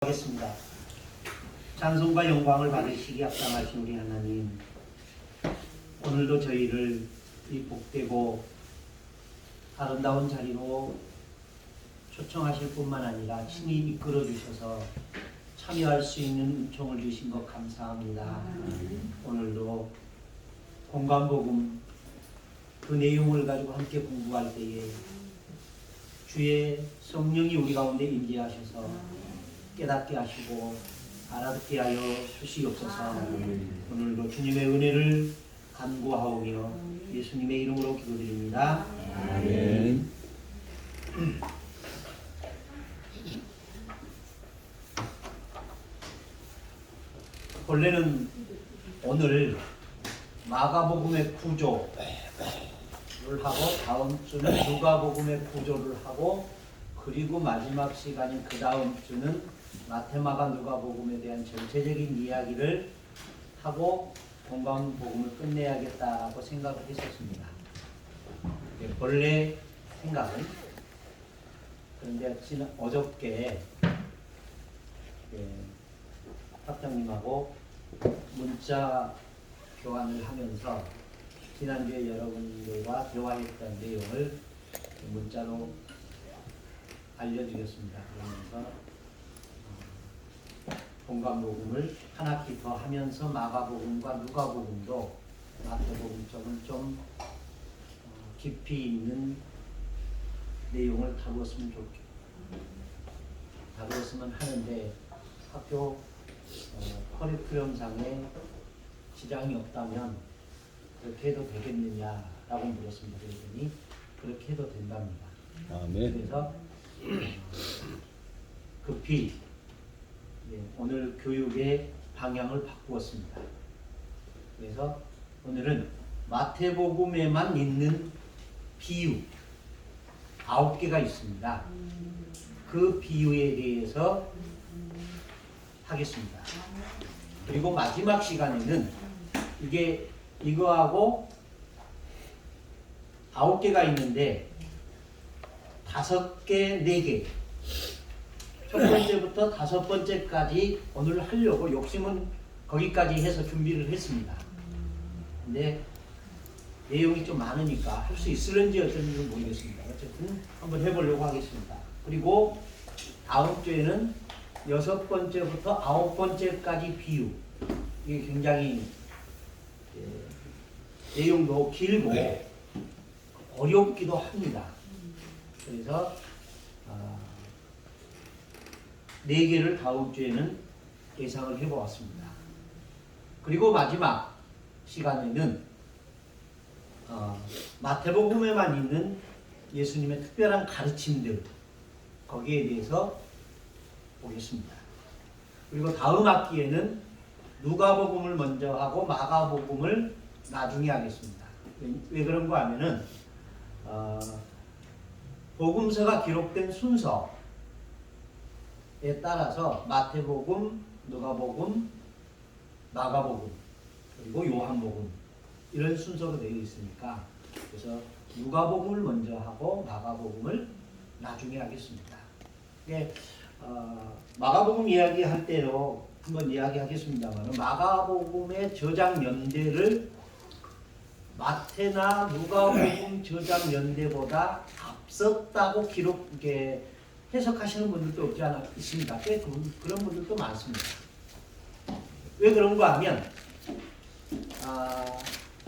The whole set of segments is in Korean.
하겠습니다. 찬송과 영광을 받으시기 합당하신 우리 하나님, 오늘도 저희를 이 복되고 아름다운 자리로 초청하실 뿐만 아니라 친히 이끌어 주셔서 참여할 수 있는 은총을 주신 것 감사합니다. 오늘도 공간복음 그 내용을 가지고 함께 공부할 때에 주의 성령이 우리 가운데 임재하셔서 깨닫게 하시고 알아듣게 하여 주시옵소서. 오늘도 주님의 은혜를 간구하오며 예수님의 이름으로 기도드립니다. 아멘. 본래는 오늘 마가복음의 구조를 하고 다음 주는 누가복음의 구조를 하고 그리고 마지막 시간인 그 다음 주는 마태마가 누가복음에 대한 전체적인 이야기를 하고 건강복음을 끝내야겠다라고 생각을 했었습니다. 본래 생각은. 그런데 어저께 학장님하고 문자 교환을 하면서 지난주에 여러분들과 대화했던 내용을 문자로 알려드렸습니다. 그러면서 본관복음을 한 학기 더 하면서 마가복음과 누가복음도 마태복음처럼 좀 깊이 있는 내용을 다루었으면 하는데 학교 커리큘럼상에 지장이 없다면 그렇게 해도 되겠느냐라고 물었습니다. 그랬더니 그렇게 해도 된답니다. 아멘. 그래서 급히 오늘 교육의 방향을 바꾸었습니다. 그래서 오늘은 마태복음에만 있는 비유 9개가 있습니다. 그 비유에 대해서 하겠습니다. 그리고 마지막 시간에는 이거하고 9개가 있는데 5개, 4개. 첫 번째부터 5번째까지 오늘 하려고 욕심은 거기까지 해서 준비를 했습니다. 근데 내용이 좀 많으니까 할 수 있을는지 어쩐지 모르겠습니다. 어쨌든 한번 해보려고 하겠습니다. 그리고 다음 주에는 6번째부터 9번째까지 비유. 이게 굉장히 내용도 길고 어렵기도 합니다. 그래서 4개를 다음 주에는 예상을 해보았습니다. 그리고 마지막 시간에는 마태복음에만 있는 예수님의 특별한 가르침들 거기에 대해서 보겠습니다. 그리고 다음 학기에는 누가복음을 먼저 하고 마가복음을 나중에 하겠습니다. 왜 그런 거 하면은 복음서가 기록된 순서에 따라서 마태복음, 누가복음, 마가복음, 그리고 요한복음 이런 순서로 되어 있으니까 그래서 누가복음을 먼저 하고 마가복음을 나중에 하겠습니다. 마가복음 이야기할 때로 한번 이야기하겠습니다만 마가복음의 저작 연대를 마태나 누가복음 저작 연대보다 앞섰다고 해석하시는 분들도 없지 않아 있습니다. 꽤 그런 분들도 많습니다. 왜 그런가 하면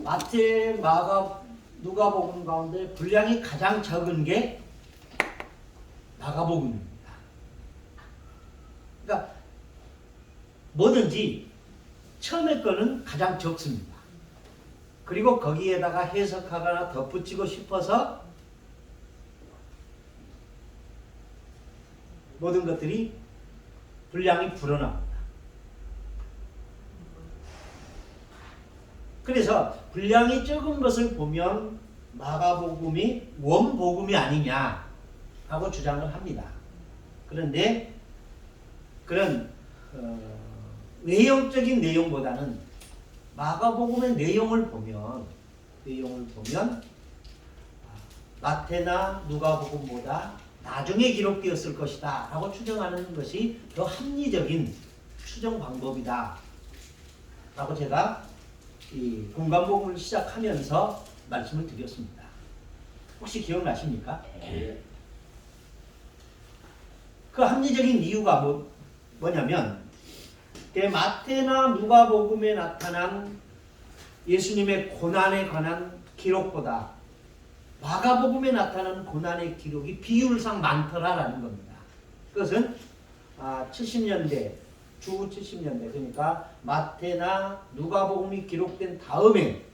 마태, 마가, 누가복음 가운데 분량이 가장 적은 게 마가복음입니다. 그러니까 뭐든지 처음에 거는 가장 적습니다. 그리고 거기에다가 해석하거나 덧붙이고 싶어서 모든 것들이 분량이 불어납니다. 그래서 분량이 적은 것을 보면 마가복음이 원복음이 아니냐 하고 주장을 합니다. 그런데 그런 외형적인 내용보다는 마가복음의 내용을 보면 마태나 누가복음보다 나중에 기록되었을 것이다 라고 추정하는 것이 더 합리적인 추정 방법이다 라고 제가 이 공간복음을 시작하면서 말씀을 드렸습니다. 혹시 기억나십니까? 그 합리적인 이유가 뭐냐면 마태나 누가복음에 나타난 예수님의 고난에 관한 기록보다 마가복음에 나타나는 고난의 기록이 비율상 많더라라는 겁니다. 그것은 70년대, 주 70년대, 그러니까 마태나 누가복음이 기록된 다음에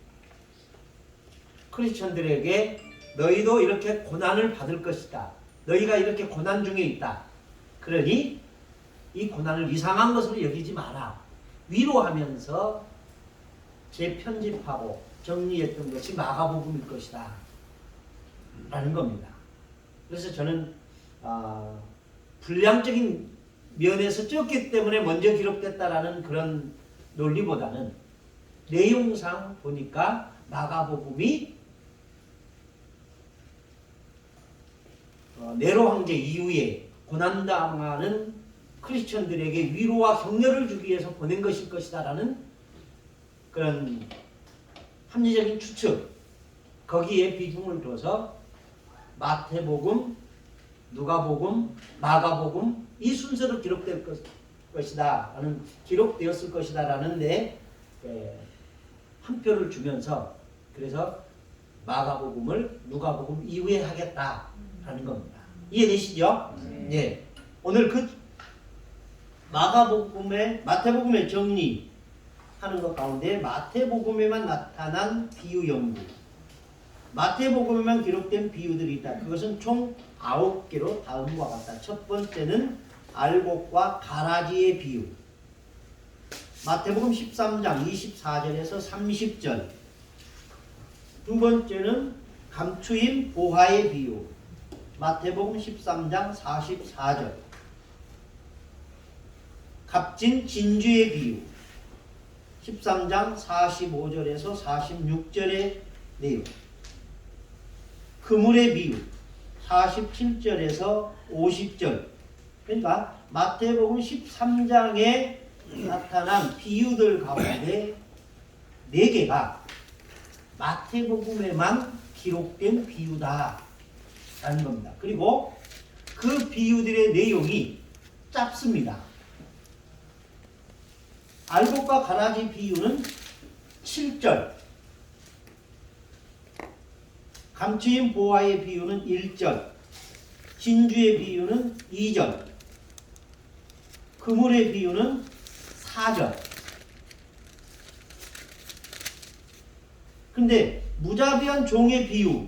크리스천들에게 너희도 이렇게 고난을 받을 것이다. 너희가 이렇게 고난 중에 있다. 그러니 이 고난을 이상한 것으로 여기지 마라. 위로하면서 재편집하고 정리했던 것이 마가복음일 것이다 라는 겁니다. 그래서 저는 분량적인 면에서 적기 때문에 먼저 기록됐다라는 그런 논리보다는 내용상 보니까 마가복음이 네로 황제 이후에 고난당하는 크리스천들에게 위로와 격려를 주기 위해서 보낸 것일 것이다 라는 그런 합리적인 추측, 거기에 비중을 둬서 마태복음, 누가복음, 마가복음 이 순서로 기록될 것이다 라는, 기록되었을 것이다 라는 데 한 표를 주면서 그래서 마가복음을 누가복음 이후에 하겠다라는 겁니다. 이해되시죠? 네. 오늘 그 마태복음의 정리하는 것 가운데 마태복음에만 나타난 비유 연구, 마태복음에만 기록된 비유들이 있다. 그것은 총 9개로 다음과 같다. 첫 번째는 알곡과 가라지의 비유, 마태복음 13장 24절에서 30절. 두 번째는 감추인 보화의 비유, 마태복음 13장 44절. 값진 진주의 비유, 13장 45절에서 46절의 내용. 그물의 비유, 47절에서 50절. 그러니까 마태복음 13장에 나타난 비유들 가운데 4개가 마태복음에만 기록된 비유다 라는 겁니다. 그리고 그 비유들의 내용이 짧습니다. 알곡과 가라지 비유는 7절, 감추인 보화의 비유는 1절, 진주의 비유는 2절, 그물의 비유는 4절. 근데 무자비한 종의 비유,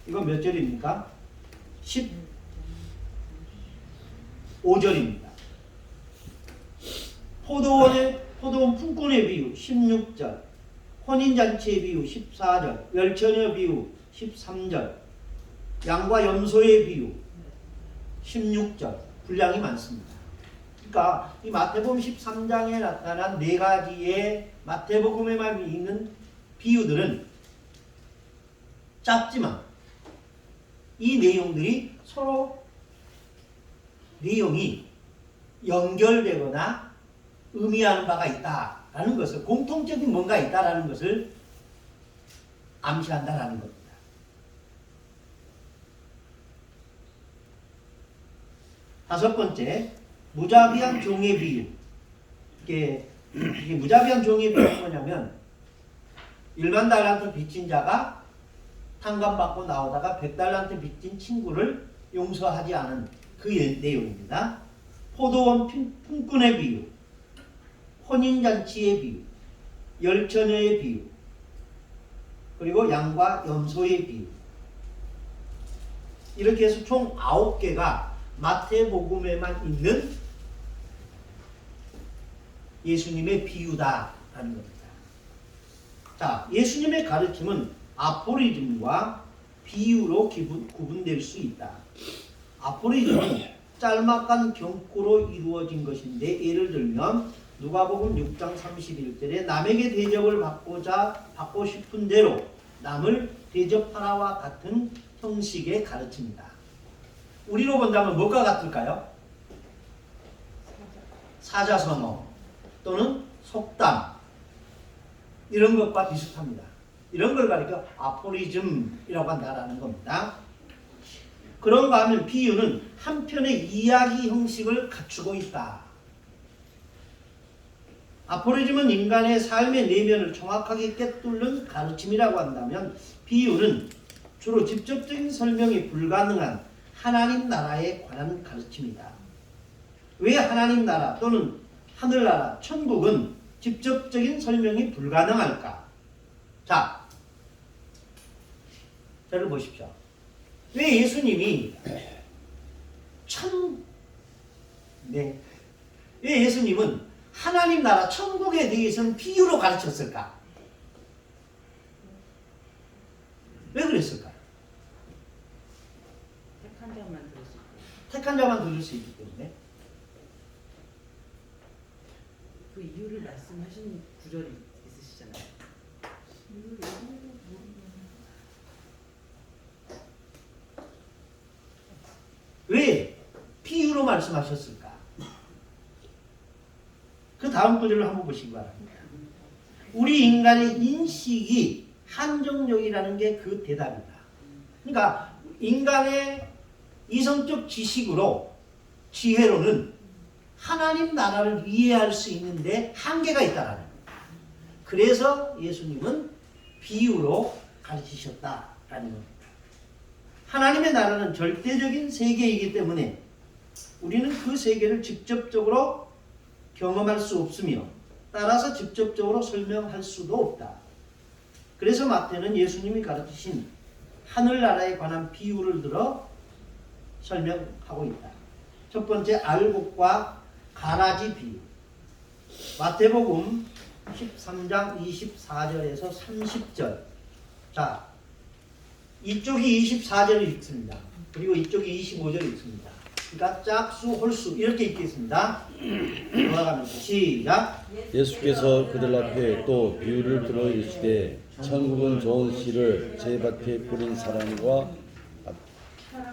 이건 몇 절입니까? 15절입니다. 포도원 품꾼의 비유 16절, 혼인잔치의 비유 14절, 열처녀 비유 13절, 양과 염소의 비유 16절. 분량이 많습니다. 그러니까 이 마태복음 13장에 나타난 4가지의 마태복음에만 있는 비유들은 짧지만 이 내용들이 서로 내용이 연결되거나 의미하는 바가 있다라는 것을, 공통적인 뭔가 있다라는 것을 암시한다라는 겁니다. 다섯 번째, 무자비한 종의 비유. 이게 무자비한 종의 비유는 뭐냐면, 1만 달란트 빚진 자가 탕감받고 나오다가 100달란트 빚진 친구를 용서하지 않은 그 내용입니다. 포도원 품꾼의 비유, 혼인잔치의 비유, 열처녀의 비유, 그리고 양과 염소의 비유. 이렇게 해서 총 9개가 마태복음에만 있는 예수님의 비유다라는 겁니다. 자, 예수님의 가르침은 아포리즘과 비유로 구분될 수 있다. 아포리즘은 짤막한 경고로 이루어진 것인데, 예를 들면 누가복음 6장 31절에 남에게 대접을 받고 싶은 대로 남을 대접하라와 같은 형식의 가르침이다. 우리로 본다면 뭐가 같을까요? 사자성어 또는 속담 이런 것과 비슷합니다. 이런 걸 가리켜 아포리즘이라고 한다라는 겁니다. 그런가 하면 비유는 한편의 이야기 형식을 갖추고 있다. 아포리즘은 인간의 삶의 내면을 정확하게 꿰뚫는 가르침이라고 한다면 비유는 주로 직접적인 설명이 불가능한 하나님 나라에 관한 가르침이다. 왜 하나님 나라 또는 하늘나라, 천국은 직접적인 설명이 불가능할까? 자, 저를 보십시오. 왜 예수님이 왜 예수님은 하나님 나라 천국에 대해서는 비유로 가르쳤을까? 왜 그랬을까요? 택한 자만 들을 수 있기 때문에. 그 이유를 말씀하신 구절이 있으시잖아요. 왜 비유로 말씀하셨을까? 그 다음 구절을 한번 보시기 바랍니다. 우리 인간의 인식이 한정적이라는 게 그 대답이다. 그러니까 인간의 이성적 지식으로, 지혜로는 하나님 나라를 이해할 수 있는데 한계가 있다라는 거예요. 그래서 예수님은 비유로 가르치셨다라는 겁니다. 하나님의 나라는 절대적인 세계이기 때문에 우리는 그 세계를 직접적으로 경험할 수 없으며 따라서 직접적으로 설명할 수도 없다. 그래서 마태는 예수님이 가르치신 하늘나라에 관한 비유를 들어 설명하고 있다. 첫 번째, 알곡과 가라지 비유. 마태복음 13장 24절에서 30절. 자, 이쪽이 24절을 읽습니다. 그리고 이쪽이 25절을 읽습니다. 그러니까 짝수, 홀수 이렇게 읽겠습니다. 돌아가면서 시작. 예수께서 그들 앞에 또 비유를 들어 이르시되 천국은 좋은 씨를 제 밭에 뿌린 사람과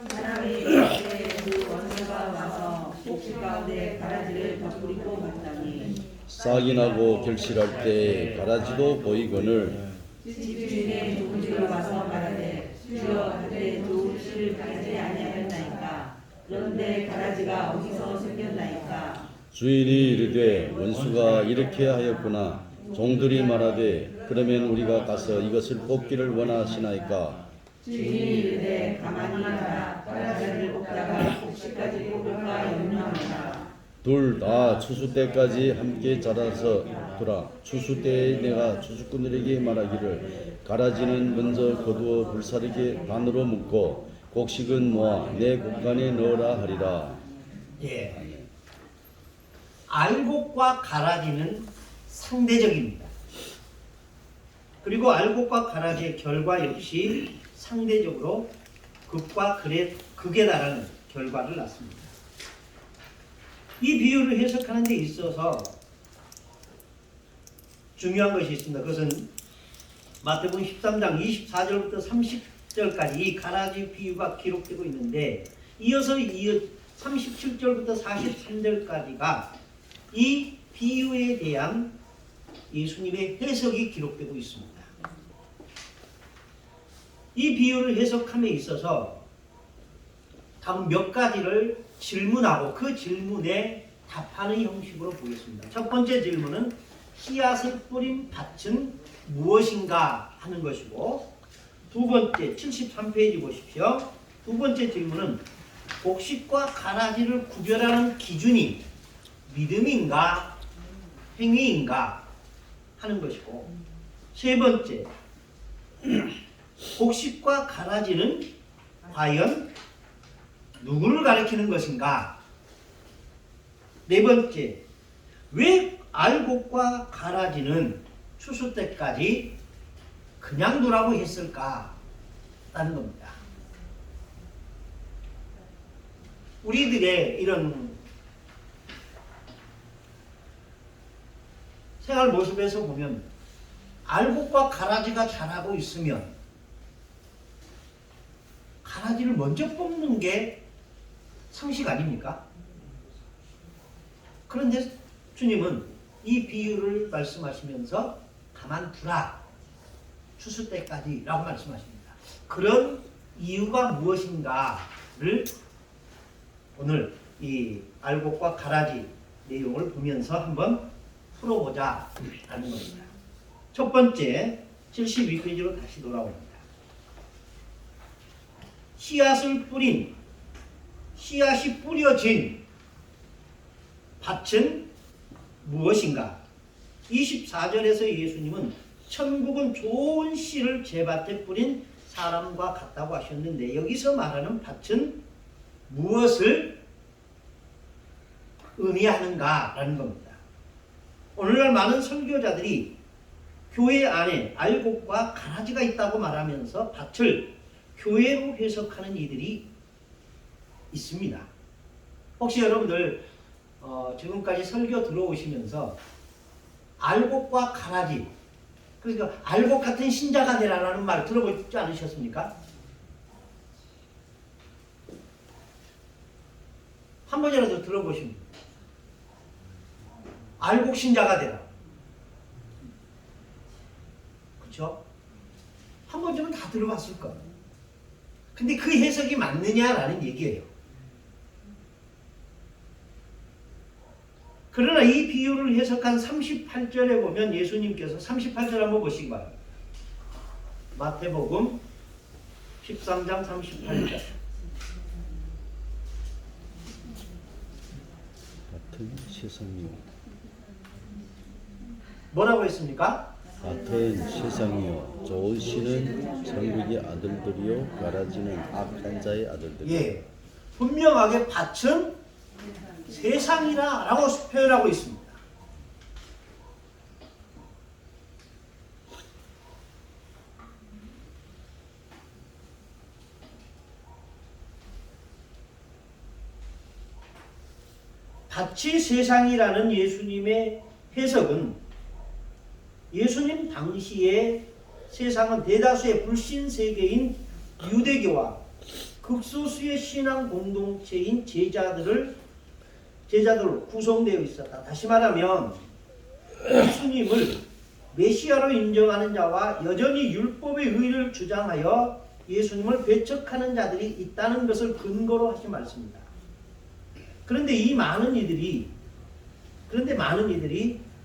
사람이 그 원수가 와서 곡식 가운데 가라지를 덧뿌리고 마땅히 싹이 나고 결실할 때 가라지도 보이거늘 집주인의 종들이 와서 말하되 주여 그때 좋은 씨를 가지 아니하였나이까 그런데 가라지가 어디서 생겼나이까 주인이 이르되 원수가 이렇게 하였구나. 종들이 말하되 그러면 우리가 가서 이것을 뽑기를 원하시나이까. 주인이 이르되 가만히 가라 가라지를 뽑다가 곡식까지 뽑을까 염려하노라. 둘 다 추수 때까지 함께 자라서 두라. 추수 때에 내가 추수꾼들에게 말하기를 가라지는 먼저 거두어 불사르게 반으로 묶고 곡식은 모아 내 곡간에 넣으라 하리라. 예. 알곡과 가라지는 상대적입니다. 그리고 알곡과 가라지의 결과 역시 상대적으로 극과 극에 달하는 결과를 낳습니다. 이 비유를 해석하는 데 있어서 중요한 것이 있습니다. 그것은 마태복음 13장 24절부터 30절까지 이 가라지 비유가 기록되고 있는데 이어서 37절부터 43절까지가 이 비유에 대한 예수님의 해석이 기록되고 있습니다. 이 비유를 해석함에 있어서 다음 몇 가지를 질문하고 그 질문에 답하는 형식으로 보겠습니다. 첫 번째 질문은 씨앗을 뿌린 밭은 무엇인가 하는 것이고, 두 번째 73페이지 보십시오. 두 번째 질문은 곡식과 가라지를 구별하는 기준이 믿음인가 행위인가 하는 것이고, 세 번째 곡식과 가라지는 과연 누구를 가리키는 것인가? 네 번째, 왜 알곡과 가라지는 추수 때까지 그냥 두라고 했을까? 라는 겁니다. 우리들의 이런 생활 모습에서 보면 알곡과 가라지가 자라고 있으면 가라지를 먼저 뽑는 게 상식 아닙니까? 그런데 주님은 이 비유를 말씀하시면서 가만두라. 추수 때까지 라고 말씀하십니다. 그런 이유가 무엇인가를 오늘 이 알곡과 가라지 내용을 보면서 한번 풀어보자 하는 겁니다. 첫 번째 72페이지로 다시 돌아옵니다. 씨앗을 뿌린, 씨앗이 뿌려진 밭은 무엇인가? 24절에서 예수님은 천국은 좋은 씨를 제 밭에 뿌린 사람과 같다고 하셨는데, 여기서 말하는 밭은 무엇을 의미하는가라는 겁니다. 오늘날 많은 설교자들이 교회 안에 알곡과 가라지가 있다고 말하면서 밭을 교회로 해석하는 이들이 있습니다. 혹시 여러분들 지금까지 설교 들어오시면서 알곡과 가라지, 그러니까 알곡 같은 신자가 되라는 말 들어보지 않으셨습니까? 한 번이라도 들어보시면 알곡 신자가 되라. 그렇죠? 한 번쯤은 다 들어봤을 거예요. 근데 그 해석이 맞느냐라는 얘기예요. 그러나 이 비유를 해석한 38절에 보면 예수님께서 38절 한번 보시기 바랍니다. 마태복음 13장 38절. 같은 세상이요. 뭐라고 했습니까? 같은 세상이요. 좋은 씨는 천국의 아들들이요. 가라지는 악한 자의 아들들이요. 예, 분명하게 밭은 세상이라 라고 표현하고 있습니다. 밭이 세상이라는 예수님의 해석은 예수님 당시에 세상은 대다수의 불신 세계인 유대교와 극소수의 신앙 공동체인 제자들로 구성되어 있었다. 다시 말하면 예수님을 메시아로 인정하는 자와 여전히 율법의 의를 주장하여 예수님을 배척하는 자들이 있다는 것을 근거로 하신 말씀입니다. 그런데 많은 이들이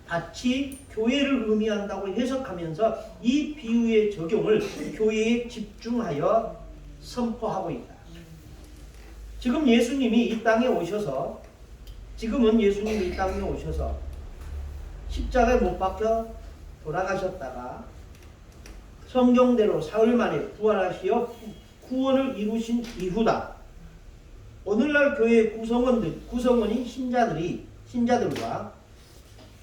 밭이 교회를 의미한다고 해석하면서 이 비유의 적용을 교회에 집중하여 선포하고 있다. 지금은 예수님이 이 땅에 오셔서 십자가에 못 박혀 돌아가셨다가 성경대로 사흘 만에 부활하시어 구원을 이루신 이후다. 오늘날 교회의 구성원인 신자들과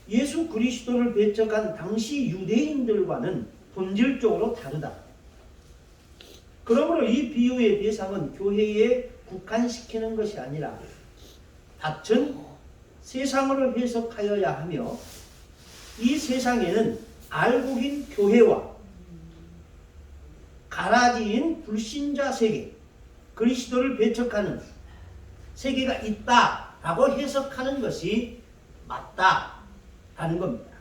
예수 그리스도를 배척한 당시 유대인들과는 본질적으로 다르다. 그러므로 이 비유의 대상은 교회에 국한시키는 것이 아니라 밭은 세상으로 해석하여야 하며, 이 세상에는 알곡인 교회와 가라지인 불신자 세계, 그리스도를 배척하는 세계가 있다라고 해석하는 것이 맞다라는 겁니다.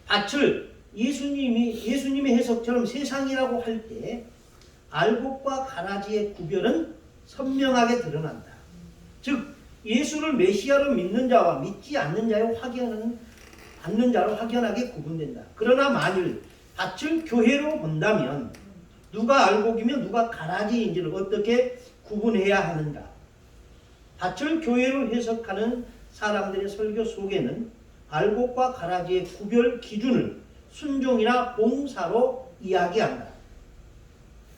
밭을 예수님의 해석처럼 세상이라고 할 때 알곡과 가라지의 구별은 선명하게 드러난다. 즉 예수를 메시아로 믿는 자와 믿지 않는 자로 확연하게 구분된다. 그러나 만일 밭을 교회로 본다면 누가 알곡이며 누가 가라지인지를 어떻게 구분해야 하는가? 밭을 교회로 해석하는 사람들의 설교 속에는 알곡과 가라지의 구별 기준을 순종이나 봉사로 이야기한다.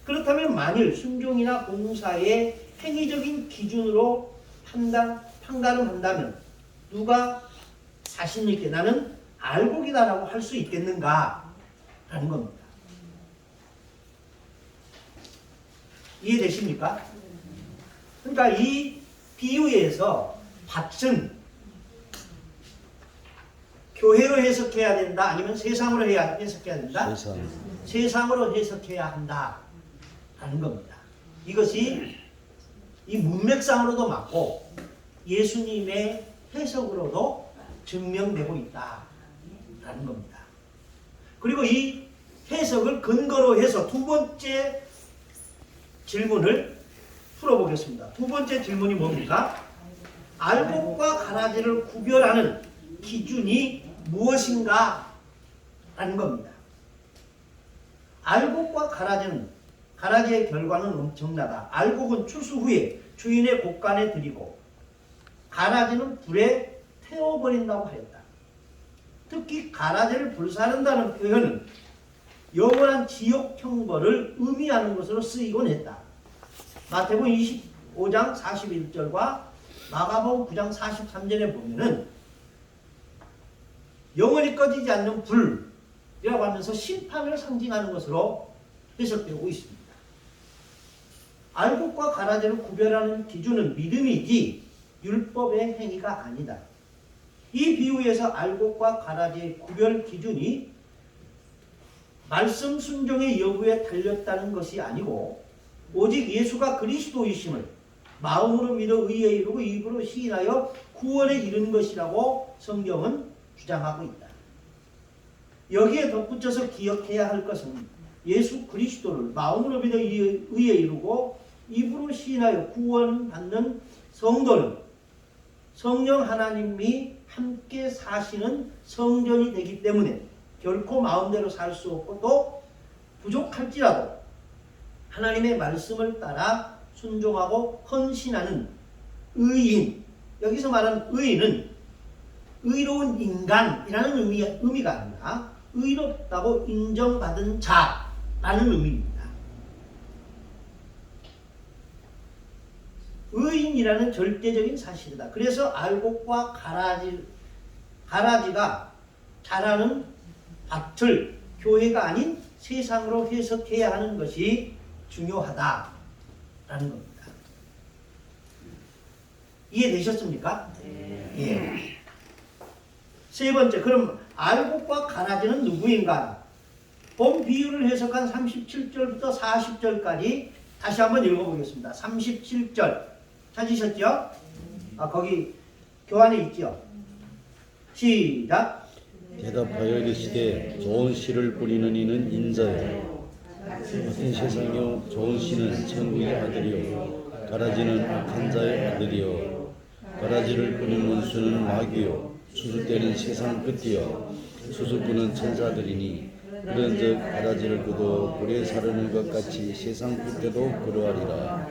그렇다면 만일 순종이나 봉사의 행위적인 기준으로 판단한다면 누가 자신 있게 나는 알곡이다라고 할 수 있겠는가? 라는 겁니다. 이해되십니까? 그러니까 이 비유에서 밭은 교회로 해석해야 된다, 아니면 세상으로 해석해야 된다? 세상. 세상으로 해석해야 한다 라는 겁니다. 이것이 이 문맥상으로도 맞고 예수님의 해석으로도 증명되고 있다라는 겁니다. 그리고 이 해석을 근거로 해서 두 번째 질문을 풀어보겠습니다. 두 번째 질문이 뭡니까? 알곡과 가라지를 구별하는 기준이 무엇인가? 라는 겁니다. 알곡과 가라지의 결과는 엄청나다. 알곡은 추수 후에 주인의 곳간에 들이고 가라지는 불에 태워버린다고 하였다. 특히 가라지를 불사른다는 표현은 영원한 지옥 형벌을 의미하는 것으로 쓰이곤 했다. 마태복음 25장 41절과 마가복음 9장 43절에 보면은 영원히 꺼지지 않는 불이라고 하면서 심판을 상징하는 것으로 해석되고 있습니다. 알곡과 가라지를 구별하는 기준은 믿음이지 율법의 행위가 아니다. 이 비유에서 알곡과 가라지의 구별 기준이 말씀 순종의 여부에 달렸다는 것이 아니고 오직 예수가 그리스도이심을 마음으로 믿어 의에 이르고 입으로 시인하여 구원에 이르는 것이라고 성경은 주장하고 있다. 여기에 덧붙여서 기억해야 할 것은 예수 그리스도를 마음으로 믿어 의에 이르고 입으로 시인하여 구원받는 성도는 성령 하나님이 함께 사시는 성전이 되기 때문에 결코 마음대로 살 수 없고 또 부족할지라도 하나님의 말씀을 따라 순종하고 헌신하는 의인, 여기서 말하는 의인은 의로운 인간이라는 의미가 아니라 의롭다고 인정받은 자라는 의미입니다. 의인이라는 절대적인 사실이다. 그래서 알곡과 가라지가 자라는 밭을 교회가 아닌 세상으로 해석해야 하는 것이 중요하다라는 겁니다. 이해되셨습니까? 네. 예. 세 번째, 그럼 알곡과 가라지는 누구인가? 본 비유를 해석한 37절부터 40절까지 다시 한번 읽어보겠습니다. 37절 찾으셨죠? 거기 교환에 있죠? 시작. 대답하여 이르시되 좋은 씨를 뿌리는 이는 인자요 같은 세상이요 좋은 씨는 천국의 아들이요 가라지는 악한 자의 아들이요 가라지를 뿌린 원수는 마귀요 추수 때는 세상 끝이요 추수꾼은 천사들이니 그런즉 가라지를 그도 불에 사르는 것 같이 세상 끝에도 그러하리라.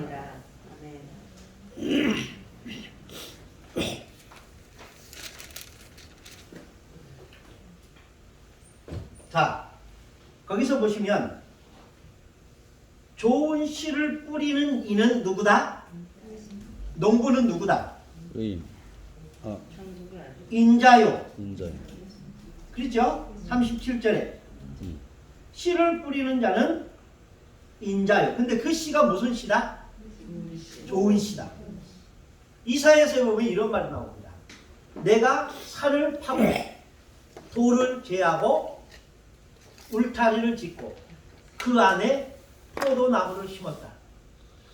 자, 거기서 보시면 좋은 씨를 뿌리는 이는 누구다? 농부는 누구다? 의인 인자요. 인자요 그렇죠? 37절에 씨를 뿌리는 자는 인자요. 근데 그 씨가 무슨 씨다? 좋은 씨다. 이사야서에 보면 이런 말이 나옵니다. 내가 산을 파고 돌을 제하고 울타리를 짓고 그 안에 포도나무를 심었다.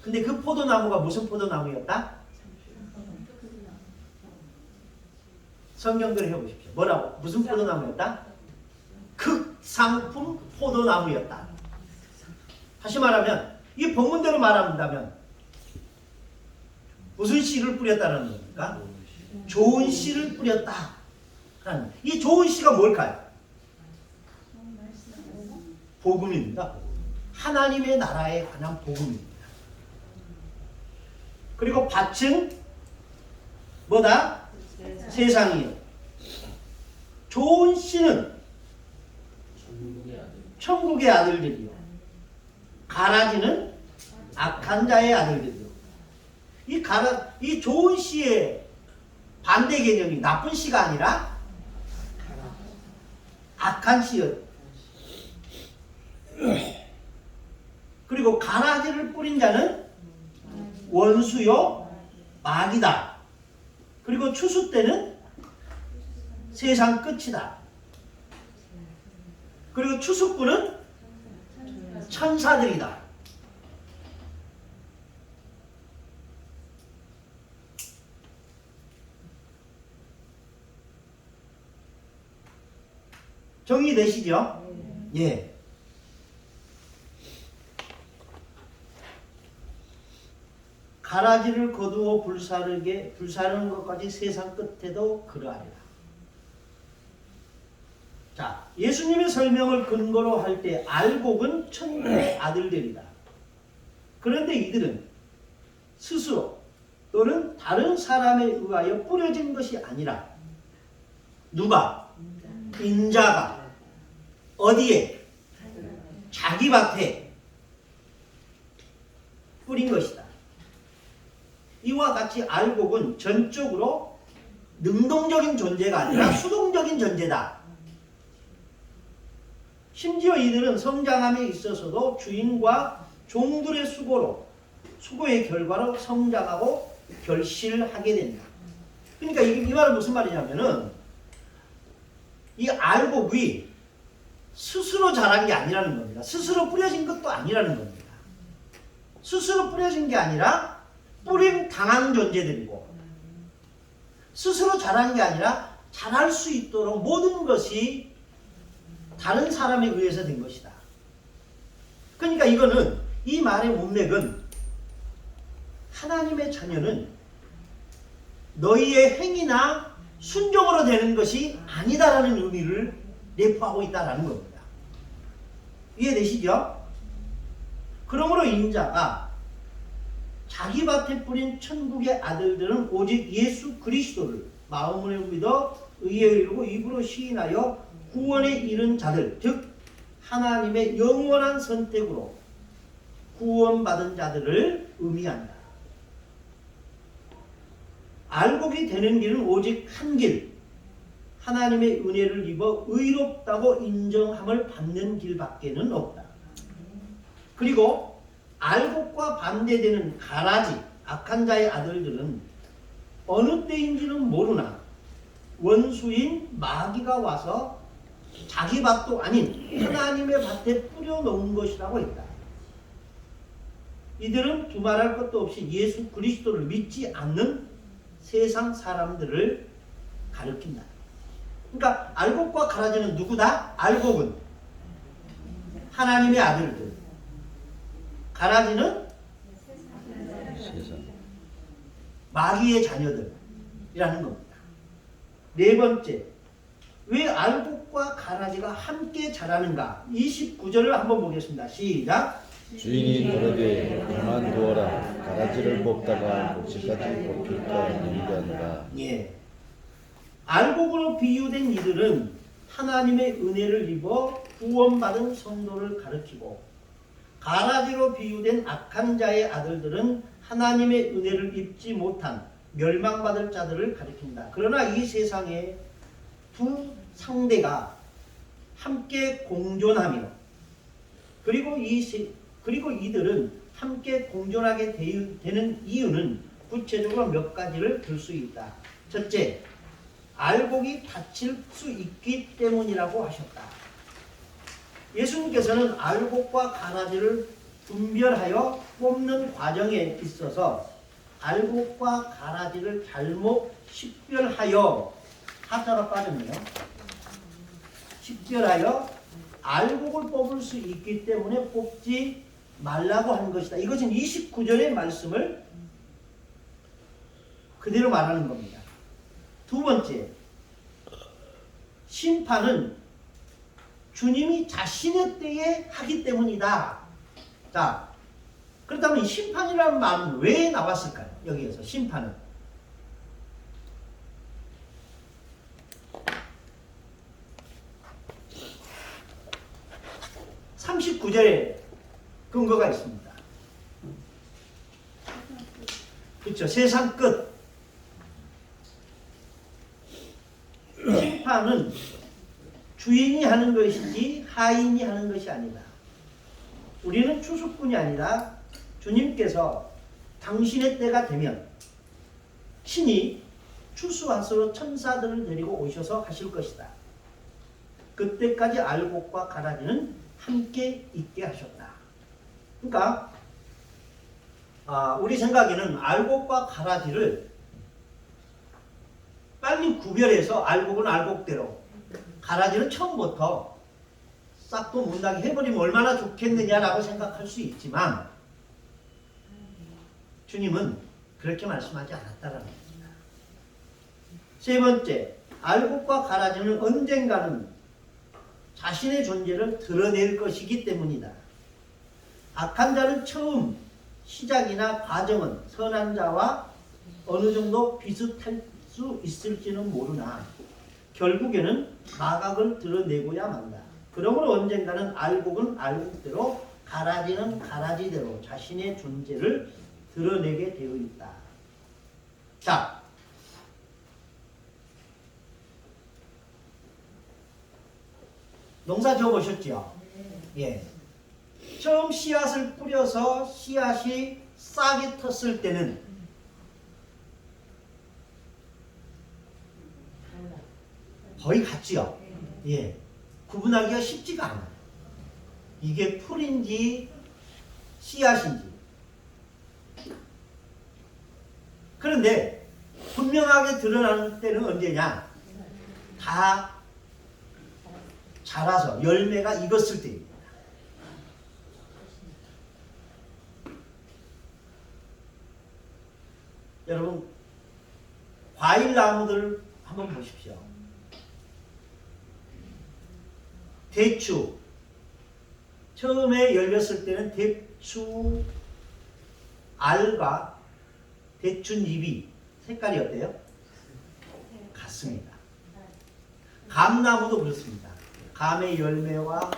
근데 그 포도나무가 무슨 포도나무였다? 성경대로 해보십시오. 뭐라고? 무슨 포도나무였다? 극상품 포도나무였다. 다시 말하면 이 본문대로 말한다면 무슨 씨를 뿌렸다는 겁니까? 좋은 씨를 뿌렸다. 이 좋은 씨가 뭘까요? 복음입니다. 하나님의 나라에 관한 복음입니다. 그리고 밭은 뭐다? 세상이에요. 좋은 씨는 천국의 아들들이요. 가라지는 악한 자의 아들들이요. 이 좋은 씨의 반대 개념이 나쁜 씨가 아니라 악한 씨예요. 그리고 가라지를 뿌린 자는 원수요 마귀다. 그리고 추수 때는 세상 끝이다. 그리고 추수꾼은 천사들이다. 정리되시죠? 예. 가라지를 거두어 불사르는 것까지 세상 끝에도 그러하리라. 자, 예수님의 설명을 근거로 할 때 알곡은 천국의 아들들이다. 그런데 이들은 스스로 또는 다른 사람에 의하여 뿌려진 것이 아니라 누가? 인자가 어디에? 자기 밭에 뿌린 것이다. 이와 같이 알곡은 전적으로 능동적인 존재가 아니라 수동적인 존재다. 심지어 이들은 성장함에 있어서도 주인과 종들의 수고의 결과로 성장하고 결실하게 된다. 그러니까 이 말은 무슨 말이냐면은 이 알곡이 스스로 자란 게 아니라는 겁니다. 스스로 뿌려진 것도 아니라는 겁니다. 스스로 뿌려진 게 아니라 뿌림 당한 존재들이고 스스로 자란 게 아니라 자랄 수 있도록 모든 것이 다른 사람에 의해서 된 것이다. 그러니까 이거는 이 말의 문맥은 하나님의 자녀는 너희의 행위나 순종으로 되는 것이 아니다라는 의미를 내포하고 있다라는 겁니다. 이해되시죠? 그러므로 인자가 자기 밭에 뿌린 천국의 아들들은 오직 예수 그리스도를 마음으로 믿어 의에 이르고 입으로 시인하여 구원에 이른 자들, 즉 하나님의 영원한 선택으로 구원받은 자들을 의미한다. 알곡이 되는 길은 오직 한 길, 하나님의 은혜를 입어 의롭다고 인정함을 받는 길밖에는 없다. 그리고 알곡과 반대되는 가라지, 악한 자의 아들들은 어느 때인지는 모르나 원수인 마귀가 와서 자기 밭도 아닌 하나님의 밭에 뿌려놓은 것이라고 했다. 이들은 두말할 것도 없이 예수 그리스도를 믿지 않는 세상 사람들을 가리킨다. 그러니까 알곡과 가라지는 누구다? 알곡은 하나님의 아들들, 가라지는 세상. 마귀의 자녀들이라는 겁니다. 네 번째, 왜 알곡과 가라지가 함께 자라는가? 29절을 한번 보겠습니다. 시작. 주인이 가로되 그만두어라. 가라지를 뽑다가 곡식까지 뽑힐까 염려하노라. 예. 알곡으로 비유된 이들은 하나님의 은혜를 입어 구원받은 성도를 가리키고, 가라지로 비유된 악한 자의 아들들은 하나님의 은혜를 입지 못한 멸망받을 자들을 가리킨다. 그러나 이 세상에 두 상대가 함께 공존하며 그리고 이들은 함께 공존하게 되는 이유는 구체적으로 몇 가지를 들 수 있다. 첫째, 알곡이 다칠 수 있기 때문이라고 하셨다. 예수님께서는 알곡과 가라지를 분별하여 뽑는 과정에 있어서 알곡과 가라지를 잘못 식별하여, 하자가 빠졌네요. 식별하여 알곡을 뽑을 수 있기 때문에 뽑지 말라고 한 것이다. 이것은 29절의 말씀을 그대로 말하는 겁니다. 두 번째, 심판은 주님이 자신의 때에 하기 때문이다. 자, 그렇다면 심판이라는 말은 왜 나왔을까요? 여기에서 심판은. 39절에 근거가 있습니다. 그렇죠. 세상 끝. 심판은 주인이 하는 것이지 하인이 하는 것이 아니다. 우리는 추수꾼이 아니라 주님께서 당신의 때가 되면 신이 추수하시러 천사들을 데리고 오셔서 하실 것이다. 그때까지 알곡과 가라지는 함께 있게 하셨다. 그러니까 우리 생각에는 알곡과 가라지를 빨리 구별해서 알곡은 알곡대로, 가라지는 처음부터 싹도 못나게 해버리면 얼마나 좋겠느냐라고 생각할 수 있지만 주님은 그렇게 말씀하지 않았다라는 겁니다. 세 번째, 알곡과 가라지는 언젠가는 자신의 존재를 드러낼 것이기 때문이다. 악한 자는 처음 시작이나 과정은 선한 자와 어느 정도 비슷할 수 있을지는 모르나 결국에는 마각을 드러내고야 만다. 그러므로 언젠가는 알곡은 알곡대로 가라지는 가라지대로 자신의 존재를 드러내게 되어 있다. 자, 농사 지어보셨죠? 예. 처음 씨앗을 뿌려서 씨앗이 싹이 텄을 때는 거의 같지요? 예. 구분하기가 쉽지가 않아요. 이게 풀인지 씨앗인지. 그런데 분명하게 드러나는 때는 언제냐? 다 자라서 열매가 익었을 때입니다. 여러분, 과일 나무들 한번 보십시오. 대추. 처음에 열렸을 때는 대추 알과 대추잎이 색깔이 어때요? 같습니다. 감나무도 그렇습니다. 감의 열매와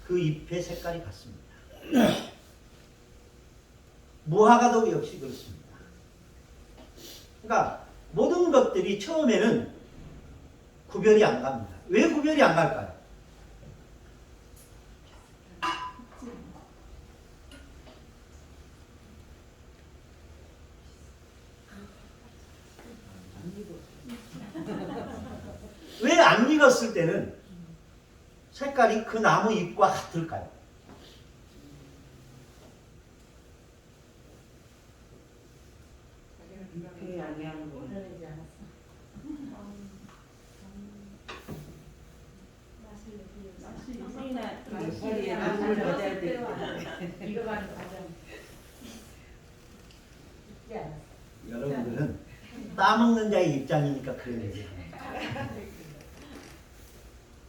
그 잎의 색깔이 같습니다. 무화과도 역시 그렇습니다. 그러니까 모든 것들이 처음에는 구별이 안 갑니다. 왜 구별이 안 갈까요? 왜 안 익었을 때는 색깔이 그 나무 잎과 같을까요? 잎에 양해하는 거. 이파리에 나무를 넣어야 되기 때문에 익어가는 과정. 여러분들은 따먹는 자의 입장이니까 그런 얘기를 합니다.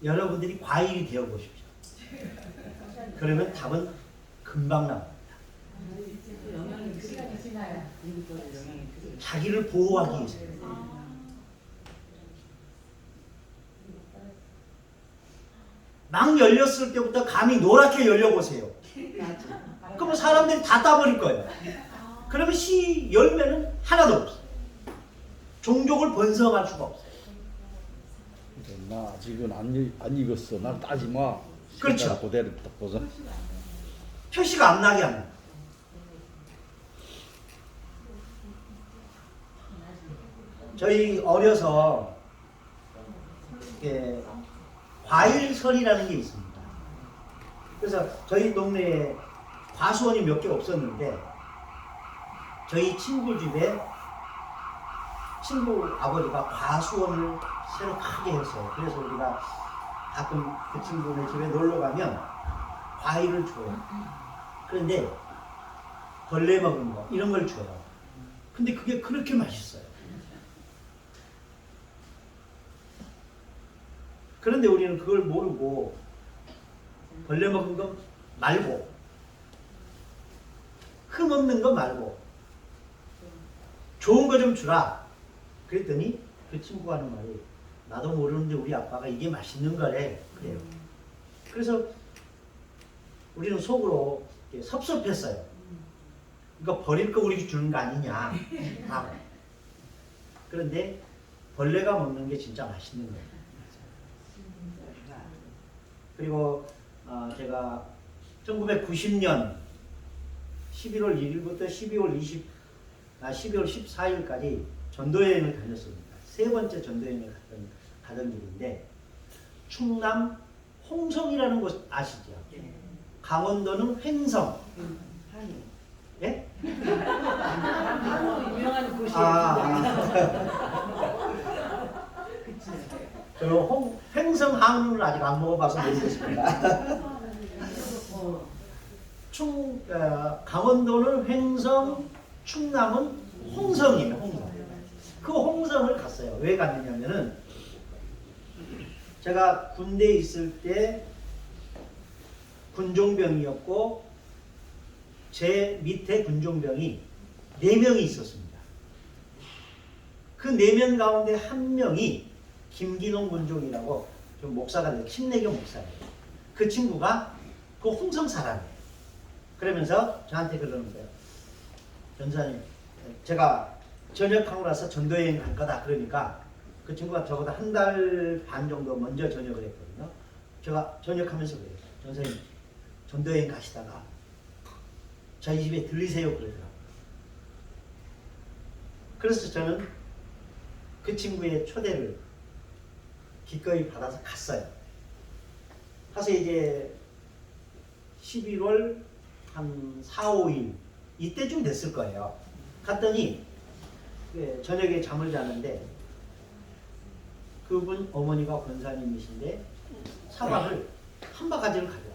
여러분들이 과일이 되어 보십시오. 그러면 답은 금방 나옵니다. 영양이 시간이 지나야. 영양이 자기를 보호하기 위해서. 막 열렸을 때부터 감이 노랗게 열려보세요. 그러면 사람들이 다 따버릴 거예요. 그러면 씨 열매는 하나도 없어요. 종족을 번성할 수가 없어요. 나 아직은 안 익었어. 날 따지 마. 그렇죠. 그대로 딱 보자. 표시가 안 나게 합니다. 저희 어려서 이렇게 과일설이라는 게 있습니다. 그래서 저희 동네에 과수원이 몇 개 없었는데 저희 친구 집에 친구 아버지가 과수원을 새로 크게 했어요. 그래서 우리가 가끔 그 친구네 집에 놀러 가면 과일을 줘요. 그런데 벌레 먹은 거 이런 걸 줘요. 근데 그게 그렇게 맛있어요. 그런데 우리는 그걸 모르고 벌레 먹은 거 말고 흠 없는 거 말고 좋은 거 좀 주라. 그랬더니 그 친구가 하는 말이 나도 모르는데 우리 아빠가 이게 맛있는 거래. 그래요. 그래서 우리는 속으로 섭섭했어요. 이거 버릴 거 우리 주는 거 아니냐. 그런데 벌레가 먹는 게 진짜 맛있는 거예요. 그리고 제가 1990년 11월 1일부터 12월 14일까지 전도여행을 다녔습니다. 세 번째 전도여행을 가던 길인데 충남 홍성이라는 곳 아시죠? 강원도는 횡성. 예? 유명한 곳이에요. 저 횡성 횡성 한우는 아직 안 먹어봐서 모르겠습니다. 강원도는 횡성, 충남은 홍성이에요. 홍성. 그 홍성을 갔어요. 왜 갔느냐면은 제가 군대에 있을 때 군종병이었고 제 밑에 군종병이 4명이 있었습니다. 그 4명 가운데 한 명이 김기농 군종이라고 좀 목사가 돼요. 침례교 목사예요. 그 친구가 그 홍성 사람이에요. 그러면서 저한테 그러는 거예요. 전사님, 제가 전역하고 나서 전도여행 갈 거다. 그러니까 그 친구가 저보다 한 달 반 정도 먼저 전역을 했거든요. 제가 전역하면서 그래요. 전사님, 전도여행 가시다가 저희 집에 들리세요. 그러더라고요. 그래서 저는 그 친구의 초대를 기꺼이 받아서 갔어요. 가서 이제 11월 한 4, 5일 이때쯤 됐을 거예요. 갔더니 저녁에 잠을 자는데 그분 어머니가 권사님이신데 사과를 한 바가지를 가져왔어요.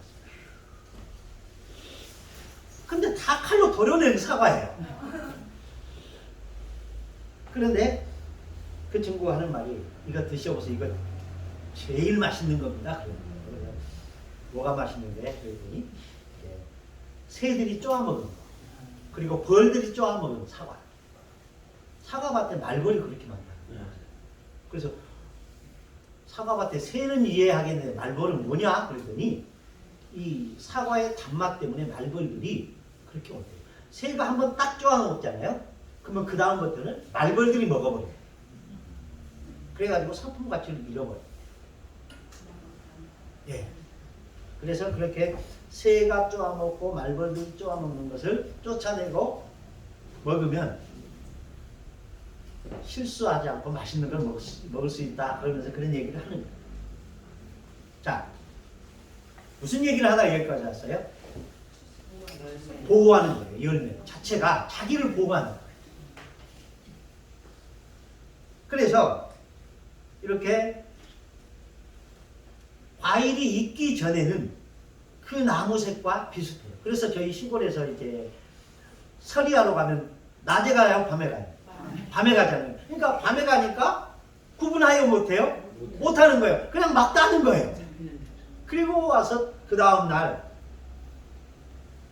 근데 다 칼로 도려낸 사과예요. 그런데 그 친구가 하는 말이 이거 드셔보세요. 이거 제일 맛있는 겁니다. 그래서 뭐가 맛있는데? 그랬더니 새들이 쪼아먹은 거 그리고 벌들이 쪼아먹은 사과. 사과밭에 말벌이 그렇게 많다. 그래서 사과밭에 새는 이해하겠는데 말벌은 뭐냐? 그랬더니 이 사과의 단맛 때문에 말벌들이 그렇게 온대요. 새가 한번 딱 쪼아먹잖아요. 그러면 그 다음부터는 말벌들이 먹어버려요. 그래가지고 상품 가치를 잃어버려요. 예. 그래서 그렇게 새가 쪼아먹고 말벌들이 쪼아먹는 것을 쫓아내고 먹으면 실수하지 않고 맛있는 걸 먹을 수 있다. 그러면서 그런 얘기를 하는 거예요. 자, 무슨 얘기를 하다 여기까지 왔어요? 보호하는 거예요. 열매 자체가 자기를 보호하는 거예요. 그래서 이렇게 과일이 익기 전에는 그 나무색과 비슷해요. 그래서 저희 시골에서 이제 서리하러 가면 낮에 가요, 밤에 가요? 밤에 가잖아요. 그러니까 밤에 가니까 구분하여 못해요? 못하는 거예요. 그냥 막 따는 거예요. 그리고 와서 그 다음 날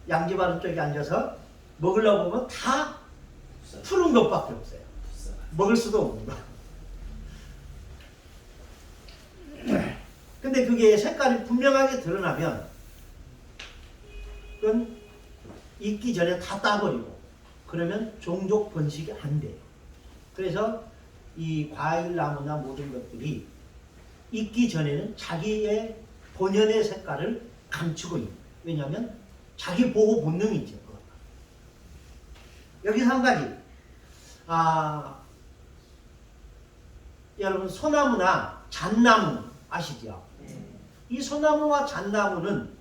양지바른 쪽에 앉아서 먹으려고 보면 다 푸른 것밖에 없어요. 먹을 수도 없는 거. 근데 그게 색깔이 분명하게 드러나면 그건 익기 전에 다 따버리고 그러면 종족 번식이 안 돼요. 그래서 이 과일나무나 모든 것들이 익기 전에는 자기의 본연의 색깔을 감추고 있는 거예요. 왜냐하면 자기 보호 본능이죠. 여기서 한 가지 여러분 소나무나 잣나무 아시죠? 이 소나무와 잣나무는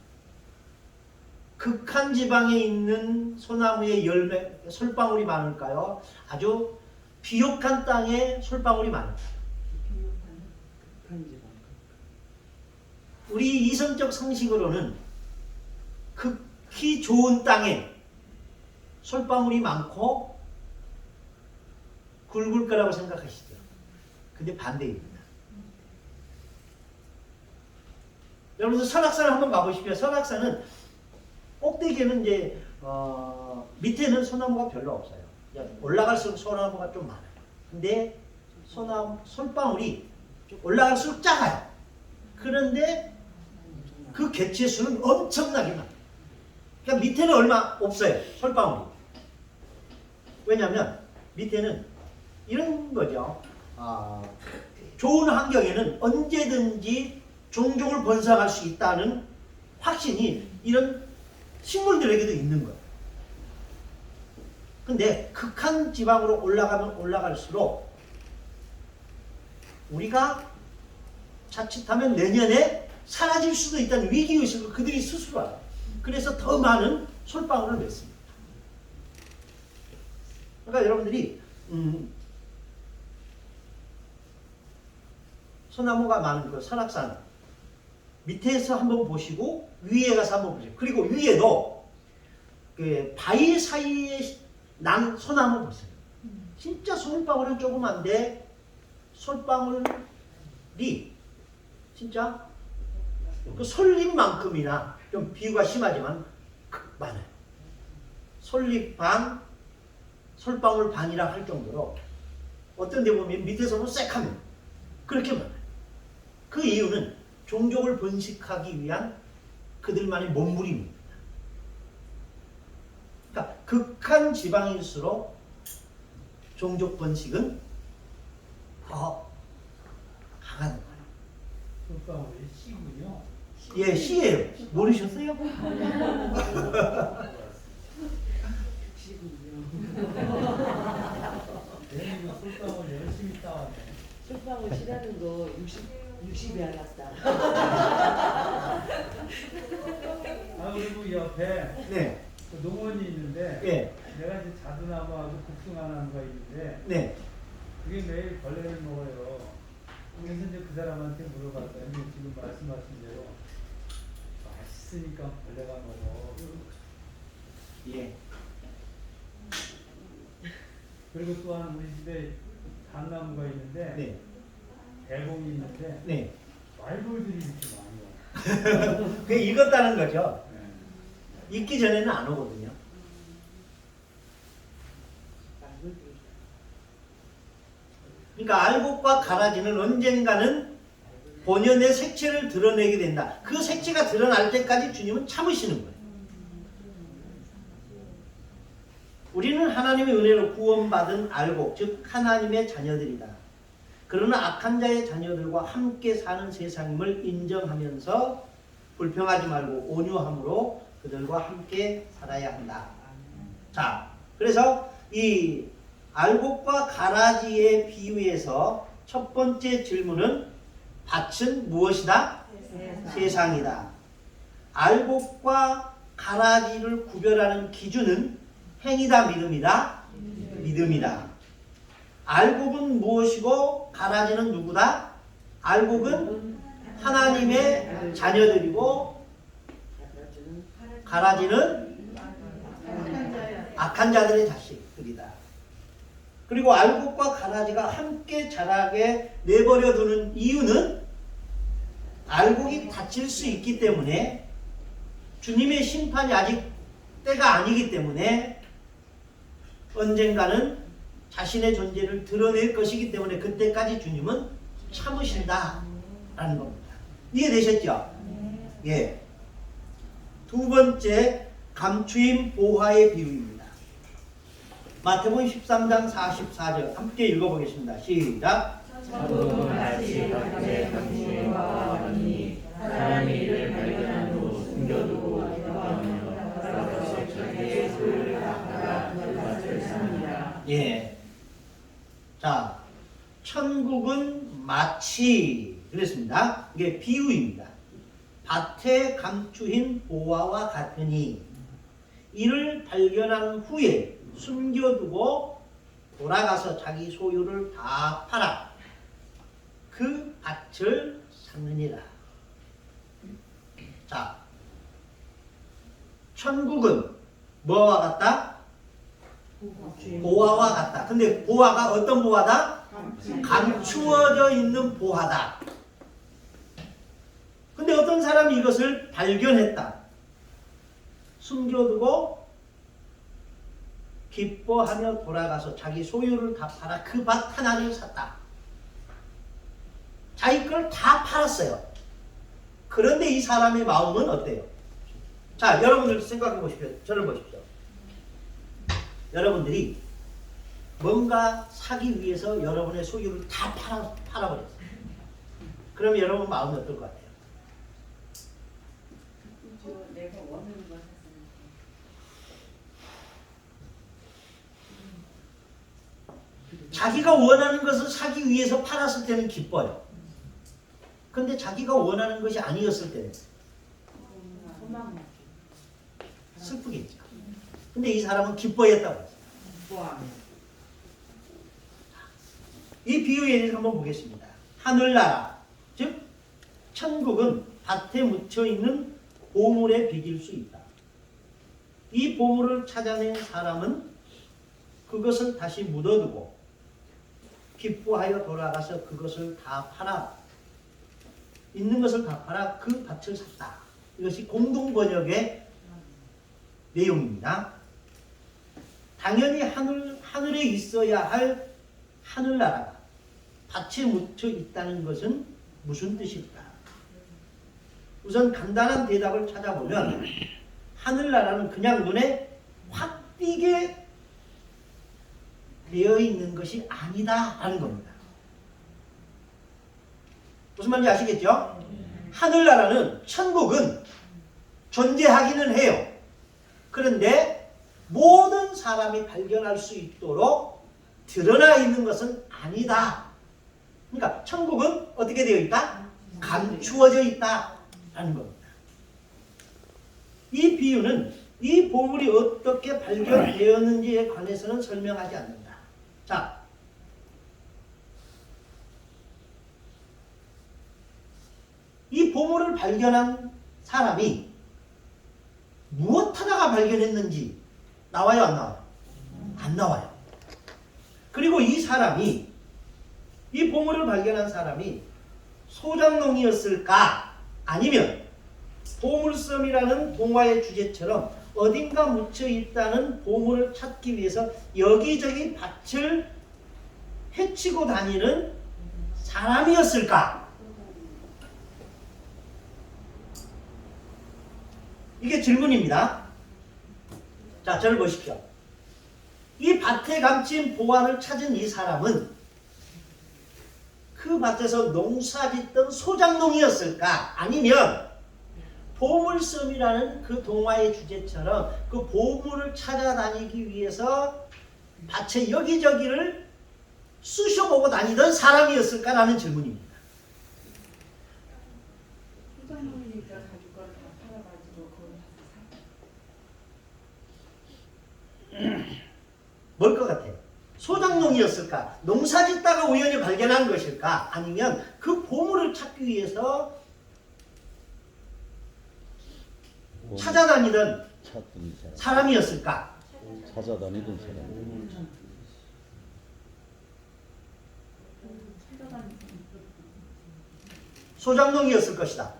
극한 지방에 있는 소나무의 열매, 솔방울이 많을까요? 아주 비옥한 땅에 솔방울이 많을까요? 우리 이성적 상식으로는 극히 좋은 땅에 솔방울이 많고 굵을 거라고 생각하시죠? 근데 반대입니다. 여러분 설악산을 한번 가보십시오. 설악산은 꼭대기에는 이제 밑에는 소나무가 별로 없어요. 올라갈수록 소나무가 좀 많아요. 근데 솔방울이 올라갈수록 작아요. 그런데 그 개체 수는 엄청나게 많아요. 그러니까 밑에는 얼마 없어요. 솔방울이. 왜냐하면 밑에는 이런 거죠. 좋은 환경에는 언제든지 종족을 번성할 수 있다는 확신이 이런 식물들에게도 있는 거예요. 근데 극한 지방으로 올라가면 올라갈수록 우리가 자칫하면 내년에 사라질 수도 있다는 위기의식을 그들이 스스로 알아요. 그래서 더 많은 솔방울을 냈습니다. 그러니까 여러분들이 소나무가 많은 그 설악산 밑에서 한번 보시고 위에 가서 한번 보세요. 그리고 위에도 그 바위 사이에 난 소나무 보세요. 진짜 솔방울은 조그만데 솔방울이 진짜 그 솔잎만큼이나 좀 비유가 심하지만 많아요. 솔잎 반, 솔방울 반이라 할 정도로 어떤 데 보면 밑에서 보면 새카면 그렇게 많아요. 그 이유는 종족을 번식하기 위한 그들만의 몸부림입니다. 그러니까 극한 지방일수록 종족 번식은 더 강한 거예요. 솔방울이 씨군요. 예, 씨예요. 모르셨어요? 대한민국 솔방울 열심히 따왔네. 솔방울 씨라는 거 60이 알았다. 아 그리고 옆에 네, 그 농원이 있는데 예, 내가 이제 자두나무하고 복숭아나무가 있는데 네. 그게 매일 벌레를 먹어요. 그래서 이제 그 사람한테 물어봤더니 지금 말씀하신 대로 맛있으니까 벌레가 먹어. 예. 그리고 또한 우리 집에 단나무가 있는데 네, 대봉이 있는데 네. 말벌들이 이렇게 많이 와. 그게 익었다는 거죠. 네. 익기 전에는 안 오거든요. 그러니까 알곡과 가라지는 언젠가는 본연의 색채를 드러내게 된다. 그 색채가 드러날 때까지 주님은 참으시는 거예요. 우리는 하나님의 은혜로 구원받은 알곡, 즉 하나님의 자녀들이다. 그러나 악한 자의 자녀들과 함께 사는 세상임을 인정하면서 불평하지 말고 온유함으로 그들과 함께 살아야 한다. 자, 그래서 이 알곡과 가라지의 비유에서 첫 번째 질문은 밭은 무엇이다? 세상이다. 알곡과 가라지를 구별하는 기준은 행이다, 믿음이다? 믿음이다. 알곡은 무엇이고 가라지는 누구다? 알곡은 하나님의 자녀들이고 가라지는 악한 자들의 자식들이다. 그리고 알곡과 가라지가 함께 자라게 내버려 두는 이유는 알곡이 다칠 수 있기 때문에 주님의 심판이 아직 때가 아니기 때문에 언젠가는 자신의 존재를 드러낼 것이기 때문에 그때까지 주님은 참으신다라는 겁니다. 이해되셨죠? 예. 두 번째, 감추인 보화의 비유입니다. 마태복음 13장 44절 함께 읽어보겠습니다. 시작. 천국은 마치 밭에 감추인 보화와 같으니 사람이 이를 발견한 후 숨겨두고 기뻐하며 돌아가서 자기의 소유를 다 팔아 그 밭을 삽니다. 예. 자, 천국은 마치 그랬습니다. 이게 비유입니다. 밭에 감추인 보화와 같으니 이를 발견한 후에 숨겨두고 돌아가서 자기 소유를 다 팔아 그 밭을 샀느니라. 자, 천국은 뭐와 같다? 보화와 같다. 근데 보화가 어떤 보화다? 감추어져 있는 보화다. 근데 어떤 사람이 이것을 발견했다. 숨겨두고 기뻐하며 돌아가서 자기 소유를 다 팔아 그 밭 하나를 샀다. 자기 걸 다 팔았어요. 그런데 이 사람의 마음은 어때요? 자, 여러분들 생각해 보십시오. 저를 보십시오. 여러분들이 뭔가 사기 위해서 여러분의 소유를 다 팔아버렸어요. 그러면 여러분 마음이 어떨 것 같아요? 내가 원하는 거 자기가 원하는 것을 사기 위해서 팔았을 때는 기뻐요. 근데 자기가 원하는 것이 아니었을 때는 슬프겠죠. 근데 이 사람은 기뻐했다고 했어요. 이 비유에 대해서 한번 보겠습니다. 하늘나라, 천국은 밭에 묻혀 있는 보물에 비길 수 있다. 이 보물을 찾아낸 사람은 그것을 다시 묻어두고 기뻐하여 돌아가서 그것을 다 팔아, 있는 것을 다 팔아 그 밭을 샀다. 이것이 공동 번역의 내용입니다. 당연히 하늘에 있어야 할 하늘나라가 밭에 묻혀 있다는 것은 무슨 뜻일까? 우선 간단한 대답을 찾아보면 하늘나라는 그냥 눈에 확 띄게 되어 있는 것이 아니다라는 겁니다. 무슨 말인지 아시겠죠? 하늘나라는, 천국은 존재하기는 해요. 그런데 모든 사람이 발견할 수 있도록 드러나 있는 것은 아니다. 그러니까 천국은 어떻게 되어 있다? 감추어져 있다라는 겁니다. 이 비유는 이 보물이 어떻게 발견되었는지에 관해서는 설명하지 않는다. 자, 이 보물을 발견한 사람이 무엇하다가 발견했는지 나와요, 안 나와요? 안 나와요. 그리고 이 사람이, 이 보물을 발견한 사람이 소장농이었을까? 아니면 보물섬이라는 동화의 주제처럼 어딘가 묻혀 있다는 보물을 찾기 위해서 여기저기 밭을 헤치고 다니는 사람이었을까? 이게 질문입니다. 자, 저를 보십시오. 이 밭에 감춘 보화를 찾은 이 사람은 그 밭에서 농사짓던 소장농이었을까? 아니면 보물섬이라는 그 동화의 주제처럼 그 보물을 찾아다니기 위해서 밭의 여기저기를 쑤셔보고 다니던 사람이었을까라는 질문입니다. 소장농이니까 가지고 다 팔아가지고 그걸 다 뭘 것 같아요? 소장농이었을까? 농사짓다가 우연히 발견한 것일까? 아니면 그 보물을 찾기 위해서 찾아다니던 찾던 사람, 사람이었을까? 찾아다니던 사람. 소장농이었을 것이다.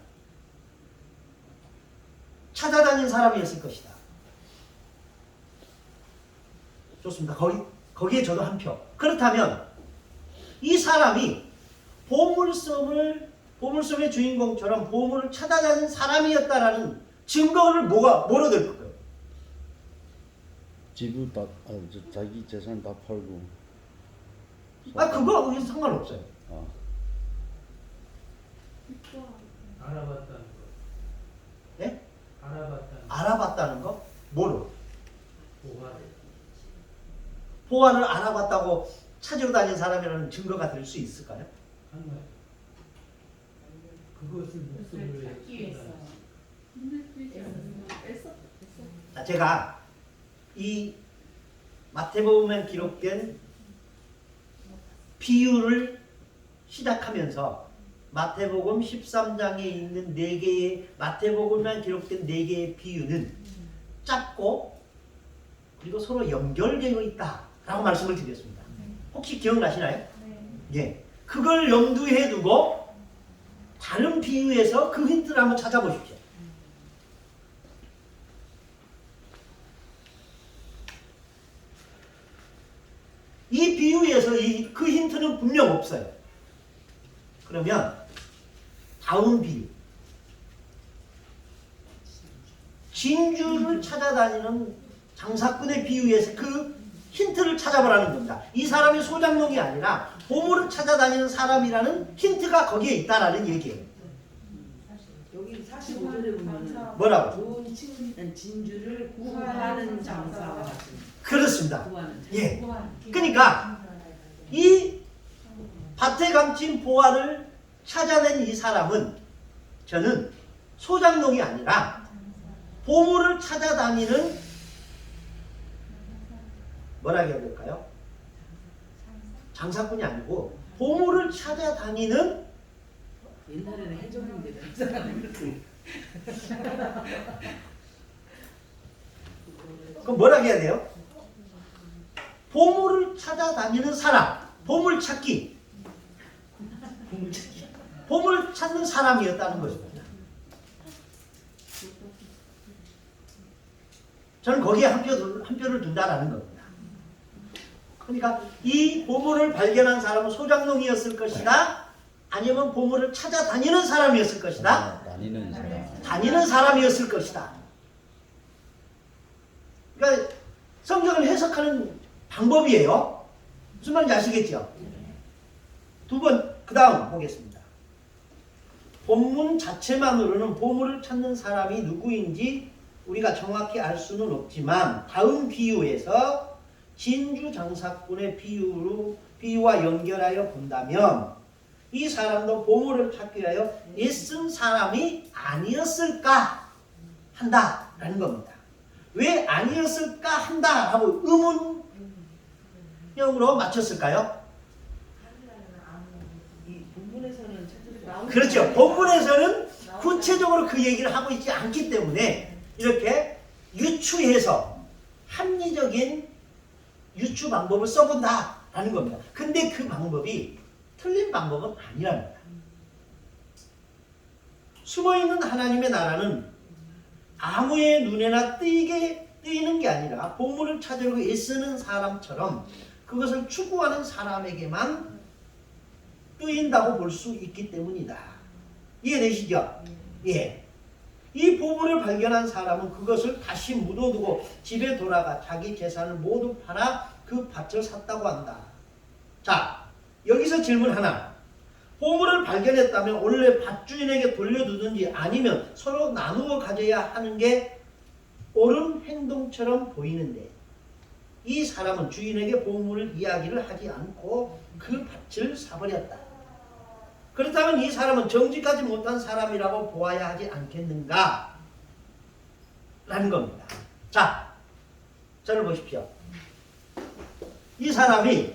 찾아다닌 사람이었을 것이다. 좋습니다. 거기에 저도 한 표. 그렇다면 이 사람이 보물섬의 주인공처럼 보물을 찾아다닌 사람이었다라는 증거를 뭐로 될 거예요? 집을 다, 자기 재산 다 팔고. 그거 상관없어요. 알아봤다는 거. 예? 알아봤다는 거. 알아봤다는 거? 뭐로? 보화를. 보화를 알아봤다고 찾으러 다닌 사람이라는 증거가 될 수 있을까요? 한 거야. 그것을 목숨을 찾기 위해서. 자, 제가 이 마태복음에 기록된 비유를 시작하면서 마태복음 13장에 있는 4개의 마태복음에 기록된 4개의 비유는 짧고 그리고 서로 연결되어 있다라고 말씀을 드렸습니다. 혹시 기억나시나요? 예. 그걸 염두에 두고 다른 비유에서 그 힌트를 한번 찾아보십시오. 이 비유에서 그 힌트는 분명 없어요. 그러면 다음 비유. 진주를 찾아다니는 장사꾼의 비유에서 그 힌트를 찾아보라는 겁니다. 이 사람이 소장농이 아니라 보물을 찾아다니는 사람이라는 힌트가 거기에 있다라는 얘기예요. 여기 45절에 보면 뭐라고? 좋은 진주를 구하는 장사와 같은 그렇습니다. 구하는 예. 그러니까 이 밭에 감춘 보화를 찾아낸 이 사람은 저는 소장농이 아니라 보물을 찾아다니는 뭐라 해야 될까요? 장사꾼이 아니고 보물을 찾아다니는 옛날에는 해줬는데 그 사람은 그럼 뭐라 해야 돼요? 보물을 찾아다니는 사람, 보물 찾기. 보물 찾는 사람이었다는 것입니다. 저는 거기에 한 표를 둔다라는 겁니다. 그러니까 이 보물을 발견한 사람은 소장농이었을 것이다. 아니면 보물을 찾아다니는 사람이었을 것이다. 다니는 사람. 다니는 사람이었을 것이다. 그러니까 성경을 해석하는 방법이에요. 무슨 말인지 아시겠죠? 두 번, 그 다음 보겠습니다. 본문 자체만으로는 보물을 찾는 사람이 누구인지 우리가 정확히 알 수는 없지만 다음 비유에서 진주 장사꾼의 비유와 연결하여 본다면 이 사람도 보물을 찾기 위하여 애쓴 사람이 아니었을까 한다라는 겁니다. 왜 아니었을까 한다 하고 의문형으로 맞췄을까요? 이 본문에서는 찾을 그렇죠. 본문에서는 구체적으로 그 얘기를 하고 있지 않기 때문에 이렇게 유추해서 합리적인 유추 방법을 써본다라는 겁니다. 근데 그 방법이 틀린 방법은 아니랍니다. 숨어있는 하나님의 나라는 아무의 눈에나 뜨이는 게 아니라 보물을 찾으려고 애쓰는 사람처럼 그것을 추구하는 사람에게만 뜨인다고 볼 수 있기 때문이다. 이해되시죠? 예. 이 보물을 발견한 사람은 그것을 다시 묻어두고 집에 돌아가 자기 재산을 모두 팔아 그 밭을 샀다고 한다. 자, 여기서 질문 하나. 보물을 발견했다면 원래 밭주인에게 돌려두든지 아니면 서로 나누어 가져야 하는 게 옳은 행동처럼 보이는데 이 사람은 주인에게 보물을 이야기를 하지 않고 그 밭을 사버렸다. 그렇다면 이 사람은 정직하지 못한 사람이라고 보아야 하지 않겠는가? 라는 겁니다. 자, 저를 보십시오. 이 사람이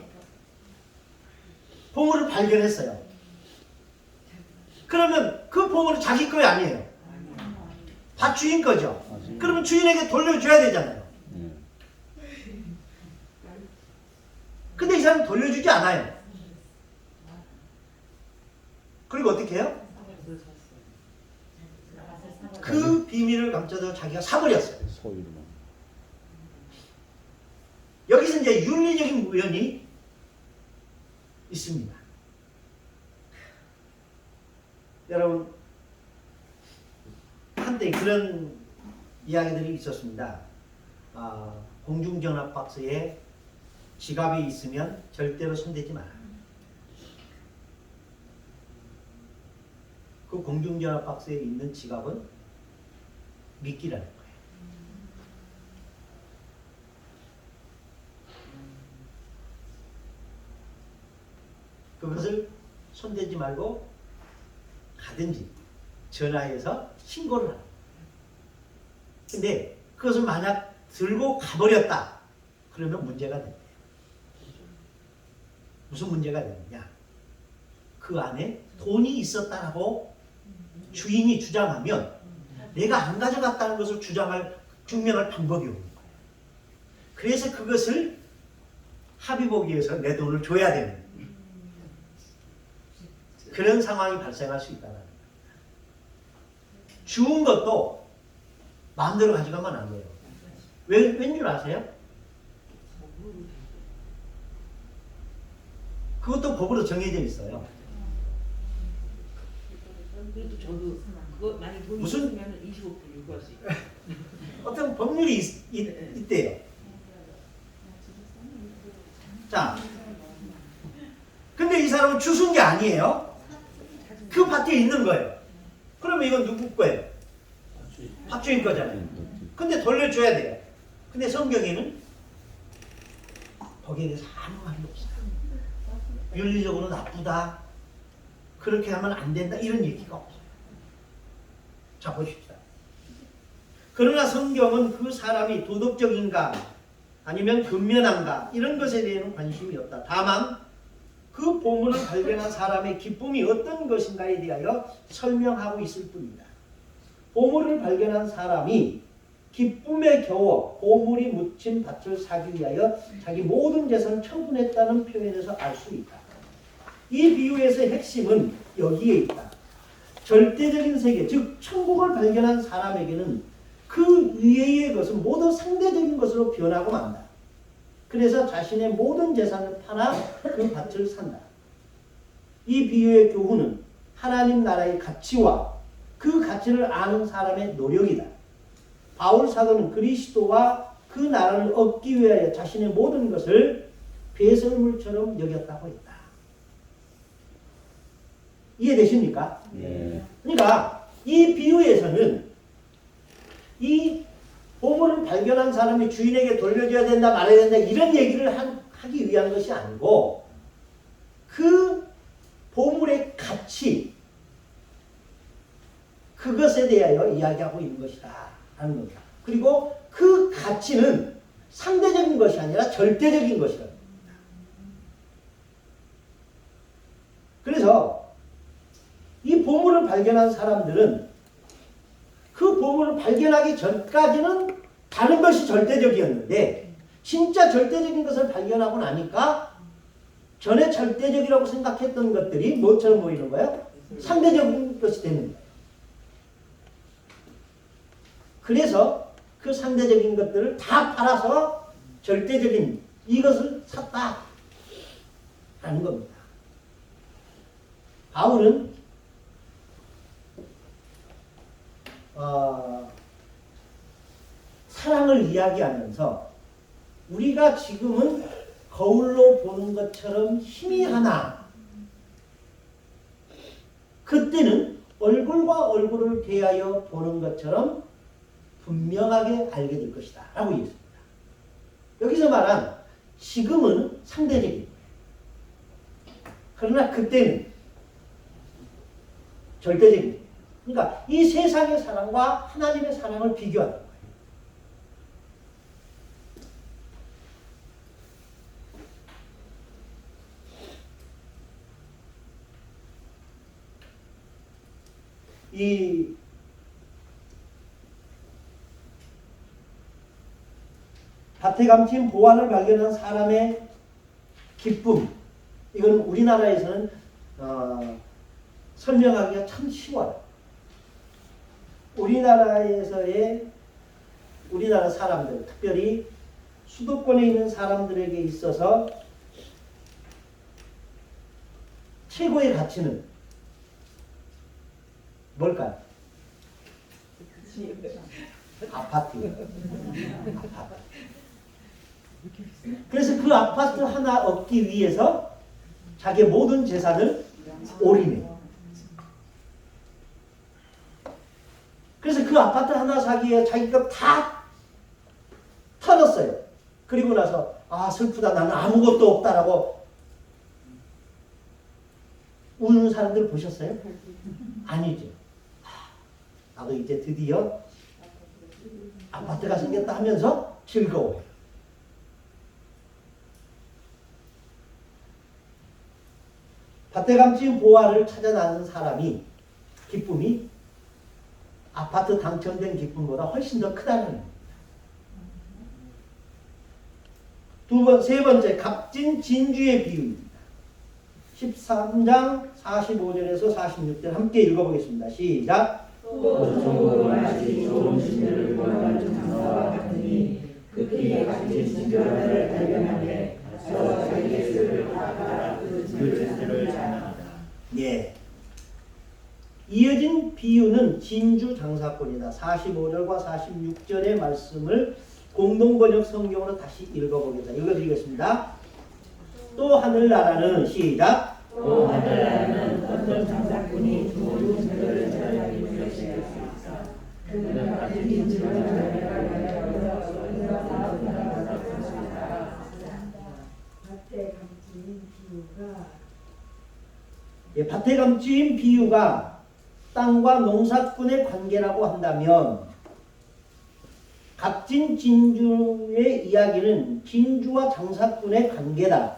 보물을 발견했어요. 그러면 그 보물은 자기 거 아니에요. 밭주인 거죠. 그러면 주인에게 돌려줘야 되잖아요. 근데 이 사람은 돌려주지 않아요. 그리고 어떻게 해요? 그 비밀을 감춰서 자기가 사버렸어요. 소유로만. 여기서 이제 윤리적인 우연이 있습니다. 여러분, 한때 그런 이야기들이 있었습니다. 공중전화 박스에 지갑이 있으면 절대로 손대지 마라. 그 공중전화 박스에 있는 지갑은 미끼라는 거예요. 그것을 손대지 말고 가든지 전화해서 신고를 하라. 근데 그것을 만약 들고 가버렸다. 그러면 문제가 된대요. 무슨 문제가 되느냐? 그 안에 돈이 있었다라고 주인이 주장하면 내가 안 가져갔다는 것을 증명할 방법이 없는 거예요. 그래서 그것을 합의보기 위해서 내 돈을 줘야 되는 거예요. 그런 상황이 발생할 수 있다는 거예요. 주운 것도 마음대로 가져가면 안 돼요. 왠줄 아세요? 그것도 법으로 정해져 있어요. 그래도 저도 그거 많이 돈이 무슨- 있으면 25% 요구할 수 있어요. 어떤 법률이 있대요. 자, 근데 이 사람은 주순 게 아니에요. 그 밭에 있는 거예요. 그러면 이건 누구 거예요? 밭주인 거잖아요. 근데 돌려줘야 돼요. 근데 성경에는 거기에 대해서 아무 말이 없어요. 윤리적으로 나쁘다. 그렇게 하면 안 된다. 이런 얘기가 없어요. 자, 보십시오. 그러나 성경은 그 사람이 도덕적인가 아니면 근면한가 이런 것에 대해서는 관심이 없다. 다만 그 그 보물을 발견한 사람의 기쁨이 어떤 것인가에 대하여 설명하고 있을 뿐입니다. 보물을 발견한 사람이 기쁨에 겨워 보물이 묻힌 밭을 사기 위하여 자기 모든 재산을 처분했다는 표현에서 알 수 있다. 이 비유에서의 핵심은 여기에 있다. 절대적인 세계, 즉 천국을 발견한 사람에게는 그 위의 것은 모두 상대적인 것으로 변하고 만다. 그래서 자신의 모든 재산을 팔아 그 밭을 산다. 이 비유의 교훈은 하나님 나라의 가치와 그 가치를 아는 사람의 노력이다. 바울 사도는 그리스도와 그 나라를 얻기 위하여 자신의 모든 것을 배설물처럼 여겼다고 했다. 이해되십니까? 네. 그러니까 이 비유에서는 이 보물을 발견한 사람이 주인에게 돌려줘야 된다 말아야 된다 이런 얘기를 하기 위한 것이 아니고 그 보물의 가치 그것에 대하여 이야기하고 있는 것이다 하는 겁니다. 그리고 그 가치는 상대적인 것이 아니라 절대적인 것이다. 그래서 이 보물을 발견한 사람들은 그 보물을 발견하기 전까지는 다른 것이 절대적이었는데 진짜 절대적인 것을 발견하고 나니까 전에 절대적이라고 생각했던 것들이 뭐처럼 보이는 거예요? 상대적인 것이 되는 거예요. 그래서 그 상대적인 것들을 다 팔아서 절대적인 이것을 샀다 하는 겁니다. 바울은 사랑을 이야기하면서 우리가 지금은 거울로 보는 것처럼 희미하나 그때는 얼굴과 얼굴을 대하여 보는 것처럼 분명하게 알게 될 것이다 라고 얘기했습니다. 여기서 말한 지금은 상대적인 거예요. 그러나 그때는 절대적인 거예요. 그러니까 이 세상의 사랑과 하나님의 사랑을 비교하는 거예요. 이 밭에 감춘 보화를 발견한 사람의 기쁨, 이건 우리나라에서는 설명하기가 참 쉬워요. 우리나라 사람들, 특별히 수도권에 있는 사람들에게 있어서 최고의 가치는 뭘까요? 아파트. 그래서 그 아파트 하나 얻기 위해서 자기의 모든 재산을 올인해. 그래서 그 아파트 하나 사기에 자기가 다 털었어요. 그리고 나서 슬프다 나는 아무것도 없다라고 우는 사람들 보셨어요? 아니죠. 나도 이제 드디어 아파트가 생겼다 하면서 즐거워요. 밭에 감춘 보화를 찾아 나는 사람이 기쁨이 아파트 당첨된 기쁨보다 훨씬 더 크다는 겁니다. 세 번째, 값진 진주의 비유입니다. 13장 45절에서 46절 함께 읽어보겠습니다. 시작. 또 정보를 마치 좋은 진주를 구하는 장사와 같으니 급히 값진 진주 하나를 발견하되 가서 자기의 술을 다 팔아 그 진주를 장하다. 예. 이어진 비유는 진주 장사꾼이다. 45절과 46절의 말씀을 공동번역 성경으로 다시 읽어보겠습니다. 읽어드리겠습니다. 또 하늘나라는 시작. 또 하늘나라는 어떤 장사꾼이 좋은 진주를 찾아다니 것이었으리까 그는 값진 진주를 발견하여 소리가 나오다. 밭에 감춘 비유가 예, 밭에 감춘 비유가 땅과 농사꾼의 관계라고 한다면 값진 진주의 이야기는 진주와 장사꾼의 관계다.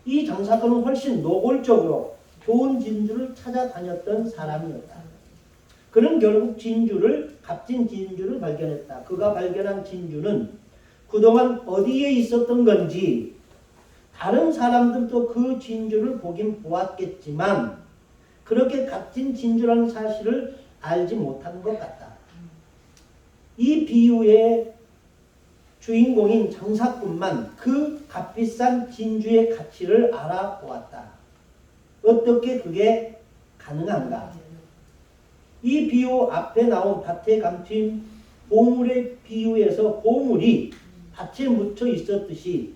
이 장사꾼은 훨씬 노골적으로 좋은 진주를 찾아다녔던 사람이었다. 그는 결국 값진 진주를 발견했다. 그가 발견한 진주는 그동안 어디에 있었던 건지 다른 사람들도 그 진주를 보긴 보았겠지만 그렇게 값진 진주라는 사실을 알지 못하는 것 같다. 이 비유의 주인공인 장사꾼만 그 값비싼 진주의 가치를 알아보았다. 어떻게 그게 가능한가? 이 비유 앞에 나온 밭에 감춘 보물의 비유에서 보물이 밭에 묻혀 있었듯이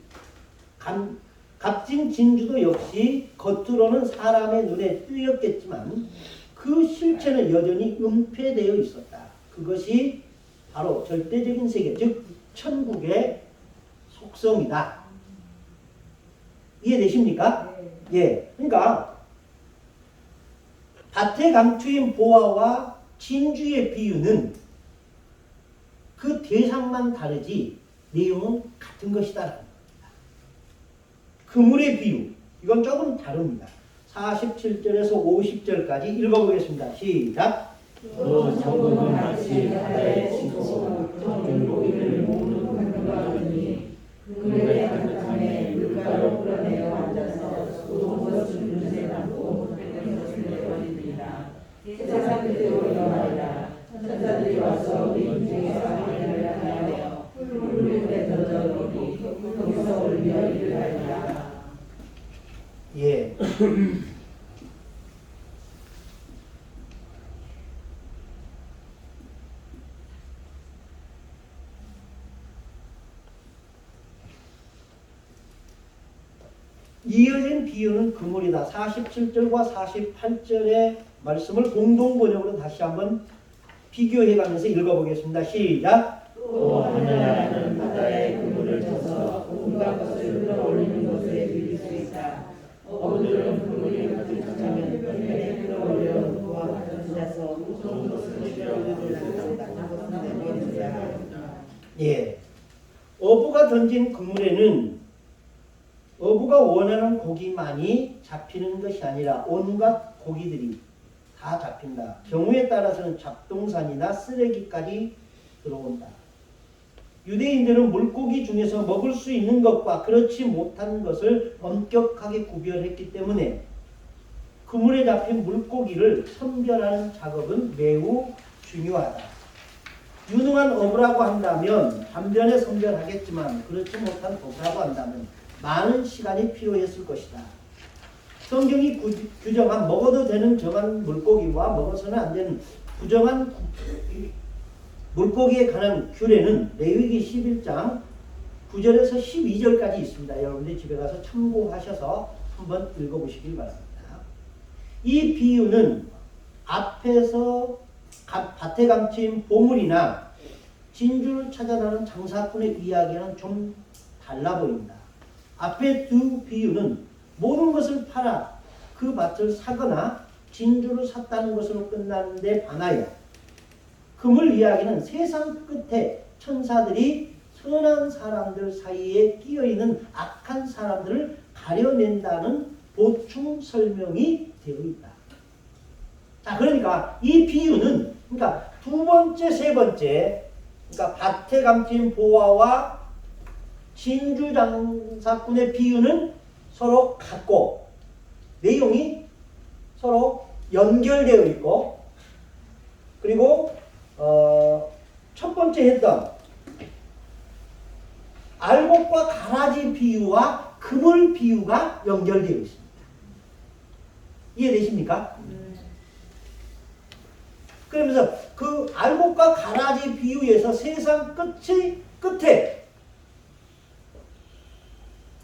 값진 진주도 역시 겉으로는 사람의 눈에 띄었겠지만 그 실체는 여전히 은폐되어 있었다. 그것이 바로 절대적인 세계, 즉 천국의 속성이다. 이해되십니까? 예. 그러니까 밭에 감추인 보화와 진주의 비유는 그 대상만 다르지 내용은 같은 것이다라는 겁니다. 그물의 비유, 이건 조금 다릅니다. 47절에서 50절까지 읽어보겠습니다. 시작. 또 천국은 마치 바다에 치고 적은 고기를 모으는 공주가 되니 그물에 가득함에 물가로 끌어내어 앉아서 또 무엇을 눈에 담고 뺏겨서 내버립니다. 세상 그대로 일어나리라. 천사들이 와서 우리 중에서 하나님을 하여 흙물에 던져버리니 거기서 올려 일을 하리라. 예. 이어진 비유는 그물이다. 47절과 48절의 말씀을 공동 번역으로 다시 한번 비교해가면서 읽어보겠습니다. 시작. 또 하늘나라는 바다에 그물을 쳐서 온갖 것을 끌어올리는 것에 비길 수 있다. 어부들은 그물이 가득하면 편에 끌어올려 누구와 같은 자서 좋은 것을 실어올리고 나쁜 것은 내버리자. 예. 어부가 던진 그물에는 어부가 원하는 고기만이 잡히는 것이 아니라 온갖 고기들이 다 잡힌다. 경우에 따라서는 잡동산이나 쓰레기까지 들어온다. 유대인들은 물고기 중에서 먹을 수 있는 것과 그렇지 못한 것을 엄격하게 구별했기 때문에 그물에 잡힌 물고기를 선별하는 작업은 매우 중요하다. 유능한 어부라고 한다면 단변에 선별하겠지만 그렇지 못한 어부라고 한다면 많은 시간이 필요했을 것이다. 성경이 규정한 먹어도 되는 정한 물고기와 먹어서는 안 되는 부정한 물고기에 관한 규례는 레위기 11장 9절에서 12절까지 있습니다. 여러분들이 집에 가서 참고하셔서 한번 읽어보시길 바랍니다. 이 비유는 앞에서 밭에 감춘 보물이나 진주를 찾아다니는 장사꾼의 이야기는 좀 달라 보입니다. 앞에 두 비유는 모든 것을 팔아 그 밭을 사거나 진주를 샀다는 것으로 끝나는데 반하여 그물 이야기는 세상 끝에 천사들이 선한 사람들 사이에 끼어있는 악한 사람들을 가려낸다는 보충 설명이 되어 있다. 자, 그러니까 이 비유는 그러니까 두 번째, 세 번째, 그러니까 밭에 감춘 보화와 진주 장사꾼의 비유는 서로 같고 내용이 서로 연결되어 있고 그리고 첫 번째 했던 알곡과 가라지 비유와 그물 비유가 연결되어 있습니다. 이해되십니까? 그러면서 그 알곡과 가라지 비유에서 세상 끝에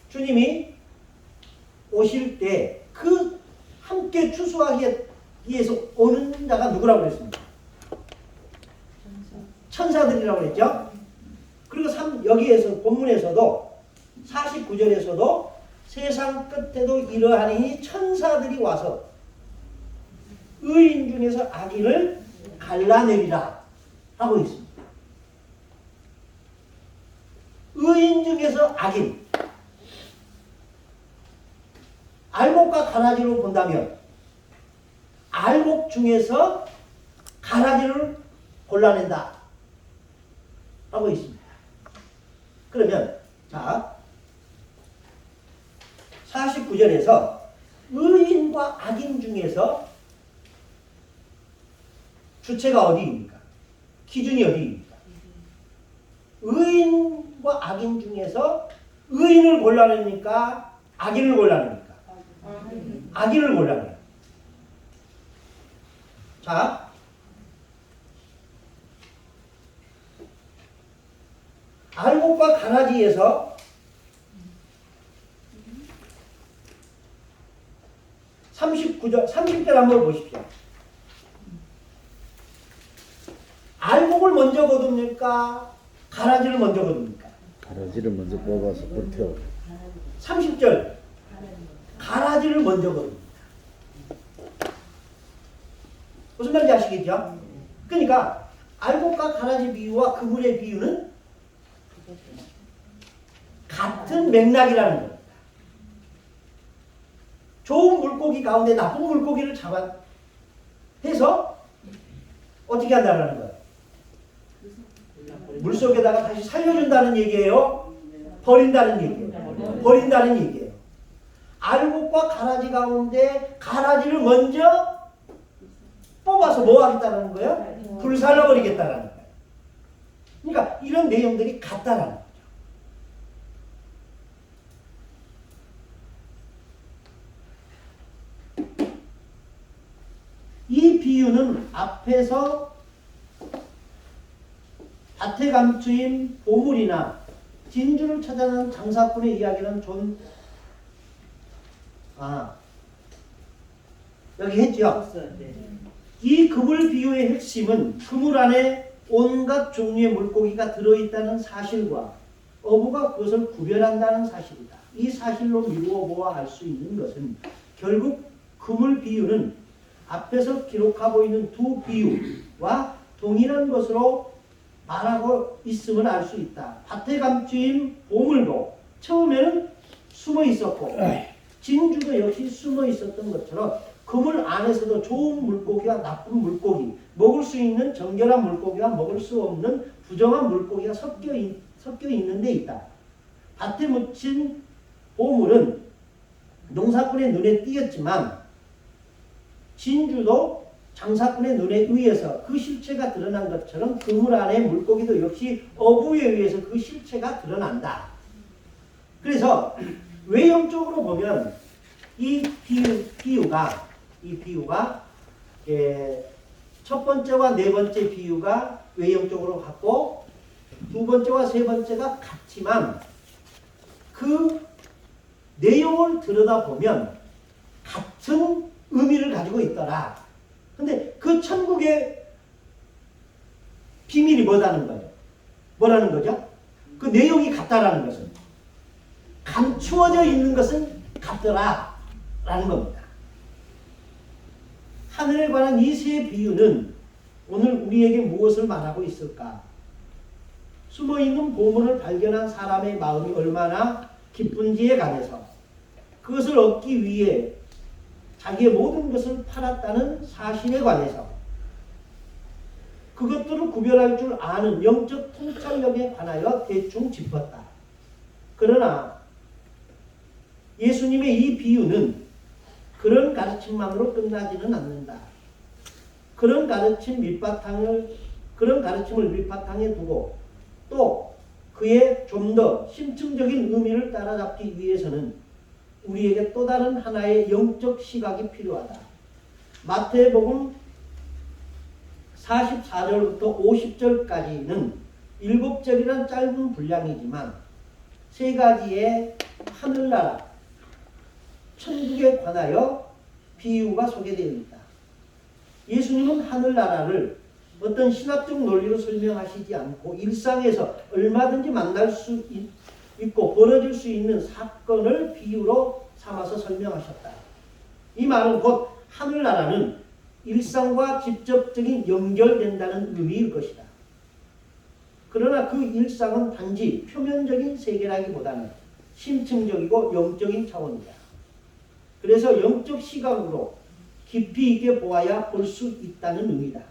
주님이 오실 때 그 함께 추수하기 위해서 오는 자가 누구라고 그랬습니까? 천사들이라고 그랬죠? 그리고 여기에서 본문에서도 49절에서도 세상 끝에도 이러하니 천사들이 와서 의인 중에서 악인을 갈라내리라 하고 있습니다. 의인 중에서 악인. 알곡과 가라지로 본다면 알곡 중에서 가라지를 골라낸다 라고 있습니다. 그러면 자 49절에서 의인과 악인 중에서 주체가 어디입니까? 기준이 어디입니까? 의인과 악인 중에서 의인을 골라냅니까? 악인을 골라냅니까? 악인을 골라내요. 자, 알곡과 가라지에서 39절, 30절 한번 보십시오. 알곡을 먼저 거둡니까? 가라지를 먼저 거둡니까? 가라지를 먼저 뽑아서 불태워. 30절 가라지를 먼저 거둡니다. 무슨 말인지 아시겠죠? 그러니까 알곡과 가라지 비유와 그물의 비유는 같은 맥락이라는 겁니다. 좋은 물고기 가운데 나쁜 물고기를 해서 어떻게 한다는 거예요? 물속에다가 다시 살려준다는 얘기예요? 버린다는 얘기예요? 버린다는 얘기예요. 알곡과 가라지 가운데 가라지를 먼저 뽑아서 뭐 하겠다는 거예요? 불살라버리겠다는 거예요. 그러니까 이런 내용들이 같다라는 거죠. 이 비유는 앞에서 밭에 감추인 보물이나 진주를 찾아내는 장사꾼의 이야기는 여기 했죠. 이 그물 비유의 핵심은 그물 안에 온갖 종류의 물고기가 들어있다는 사실과 어부가 그것을 구별한다는 사실이다. 이 사실로 미루어 보아 알 수 있는 것은 결국 그물 비유는 앞에서 기록하고 있는 두 비유와 동일한 것으로 말하고 있음을 알 수 있다. 밭에 감추인 보물도 처음에는 숨어 있었고 진주도 역시 숨어 있었던 것처럼 그물 안에서도 좋은 물고기와 나쁜 물고기, 먹을 수 있는 정결한 물고기와 먹을 수 없는 부정한 물고기가 섞여 있는 데 있다. 밭에 묻힌 보물은 농사꾼의 눈에 띄었지만 진주도 장사꾼의 눈에 의해서 그 실체가 드러난 것처럼 그물 안의 물고기도 역시 어부에 의해서 그 실체가 드러난다. 그래서 외형적으로 보면 이 비유가 첫 번째와 네 번째 비유가 외형적으로 같고 두 번째와 세 번째가 같지만 그 내용을 들여다보면 같은 의미를 가지고 있더라. 근데 그 천국의 비밀이 뭐라는 거예요? 뭐라는 거죠? 그 내용이 같다라는 것은 감추어져 있는 것은 같더라 라는 겁니다. 하늘에 관한 이 세 비유는 오늘 우리에게 무엇을 말하고 있을까? 숨어있는 보물을 발견한 사람의 마음이 얼마나 기쁜지에 관해서 그것을 얻기 위해 자기의 모든 것을 팔았다는 사실에 관해서 그것들을 구별할 줄 아는 영적 통찰력에 관하여 대충 짚었다. 그러나 예수님의 이 비유는 그런 가르침만으로 끝나지는 않는다. 그런 가르침을 밑바탕에 두고 또 그의 좀 더 심층적인 의미를 따라잡기 위해서는 우리에게 또 다른 하나의 영적 시각이 필요하다. 마태복음 44절부터 50절까지는 7절이란 짧은 분량이지만 세 가지의 하늘나라, 천국에 관하여 비유가 소개되어 있다. 예수님은 하늘나라를 어떤 신학적 논리로 설명하시지 않고 일상에서 얼마든지 만날 수 있고 벌어질 수 있는 사건을 비유로 삼아서 설명하셨다. 이 말은 곧 하늘나라는 일상과 직접적인 연결된다는 의미일 것이다. 그러나 그 일상은 단지 표면적인 세계라기보다는 심층적이고 영적인 차원이다. 그래서 영적 시각으로 깊이 있게 보아야 볼 수 있다는 의미다.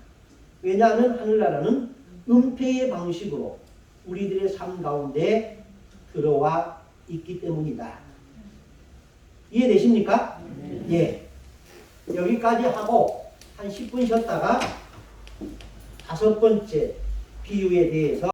왜냐하면 하늘나라는 은폐의 방식으로 우리들의 삶 가운데 들어와 있기 때문이다. 이해되십니까? 예. 여기까지 하고 한 10분 쉬었다가 5번째 비유에 대해서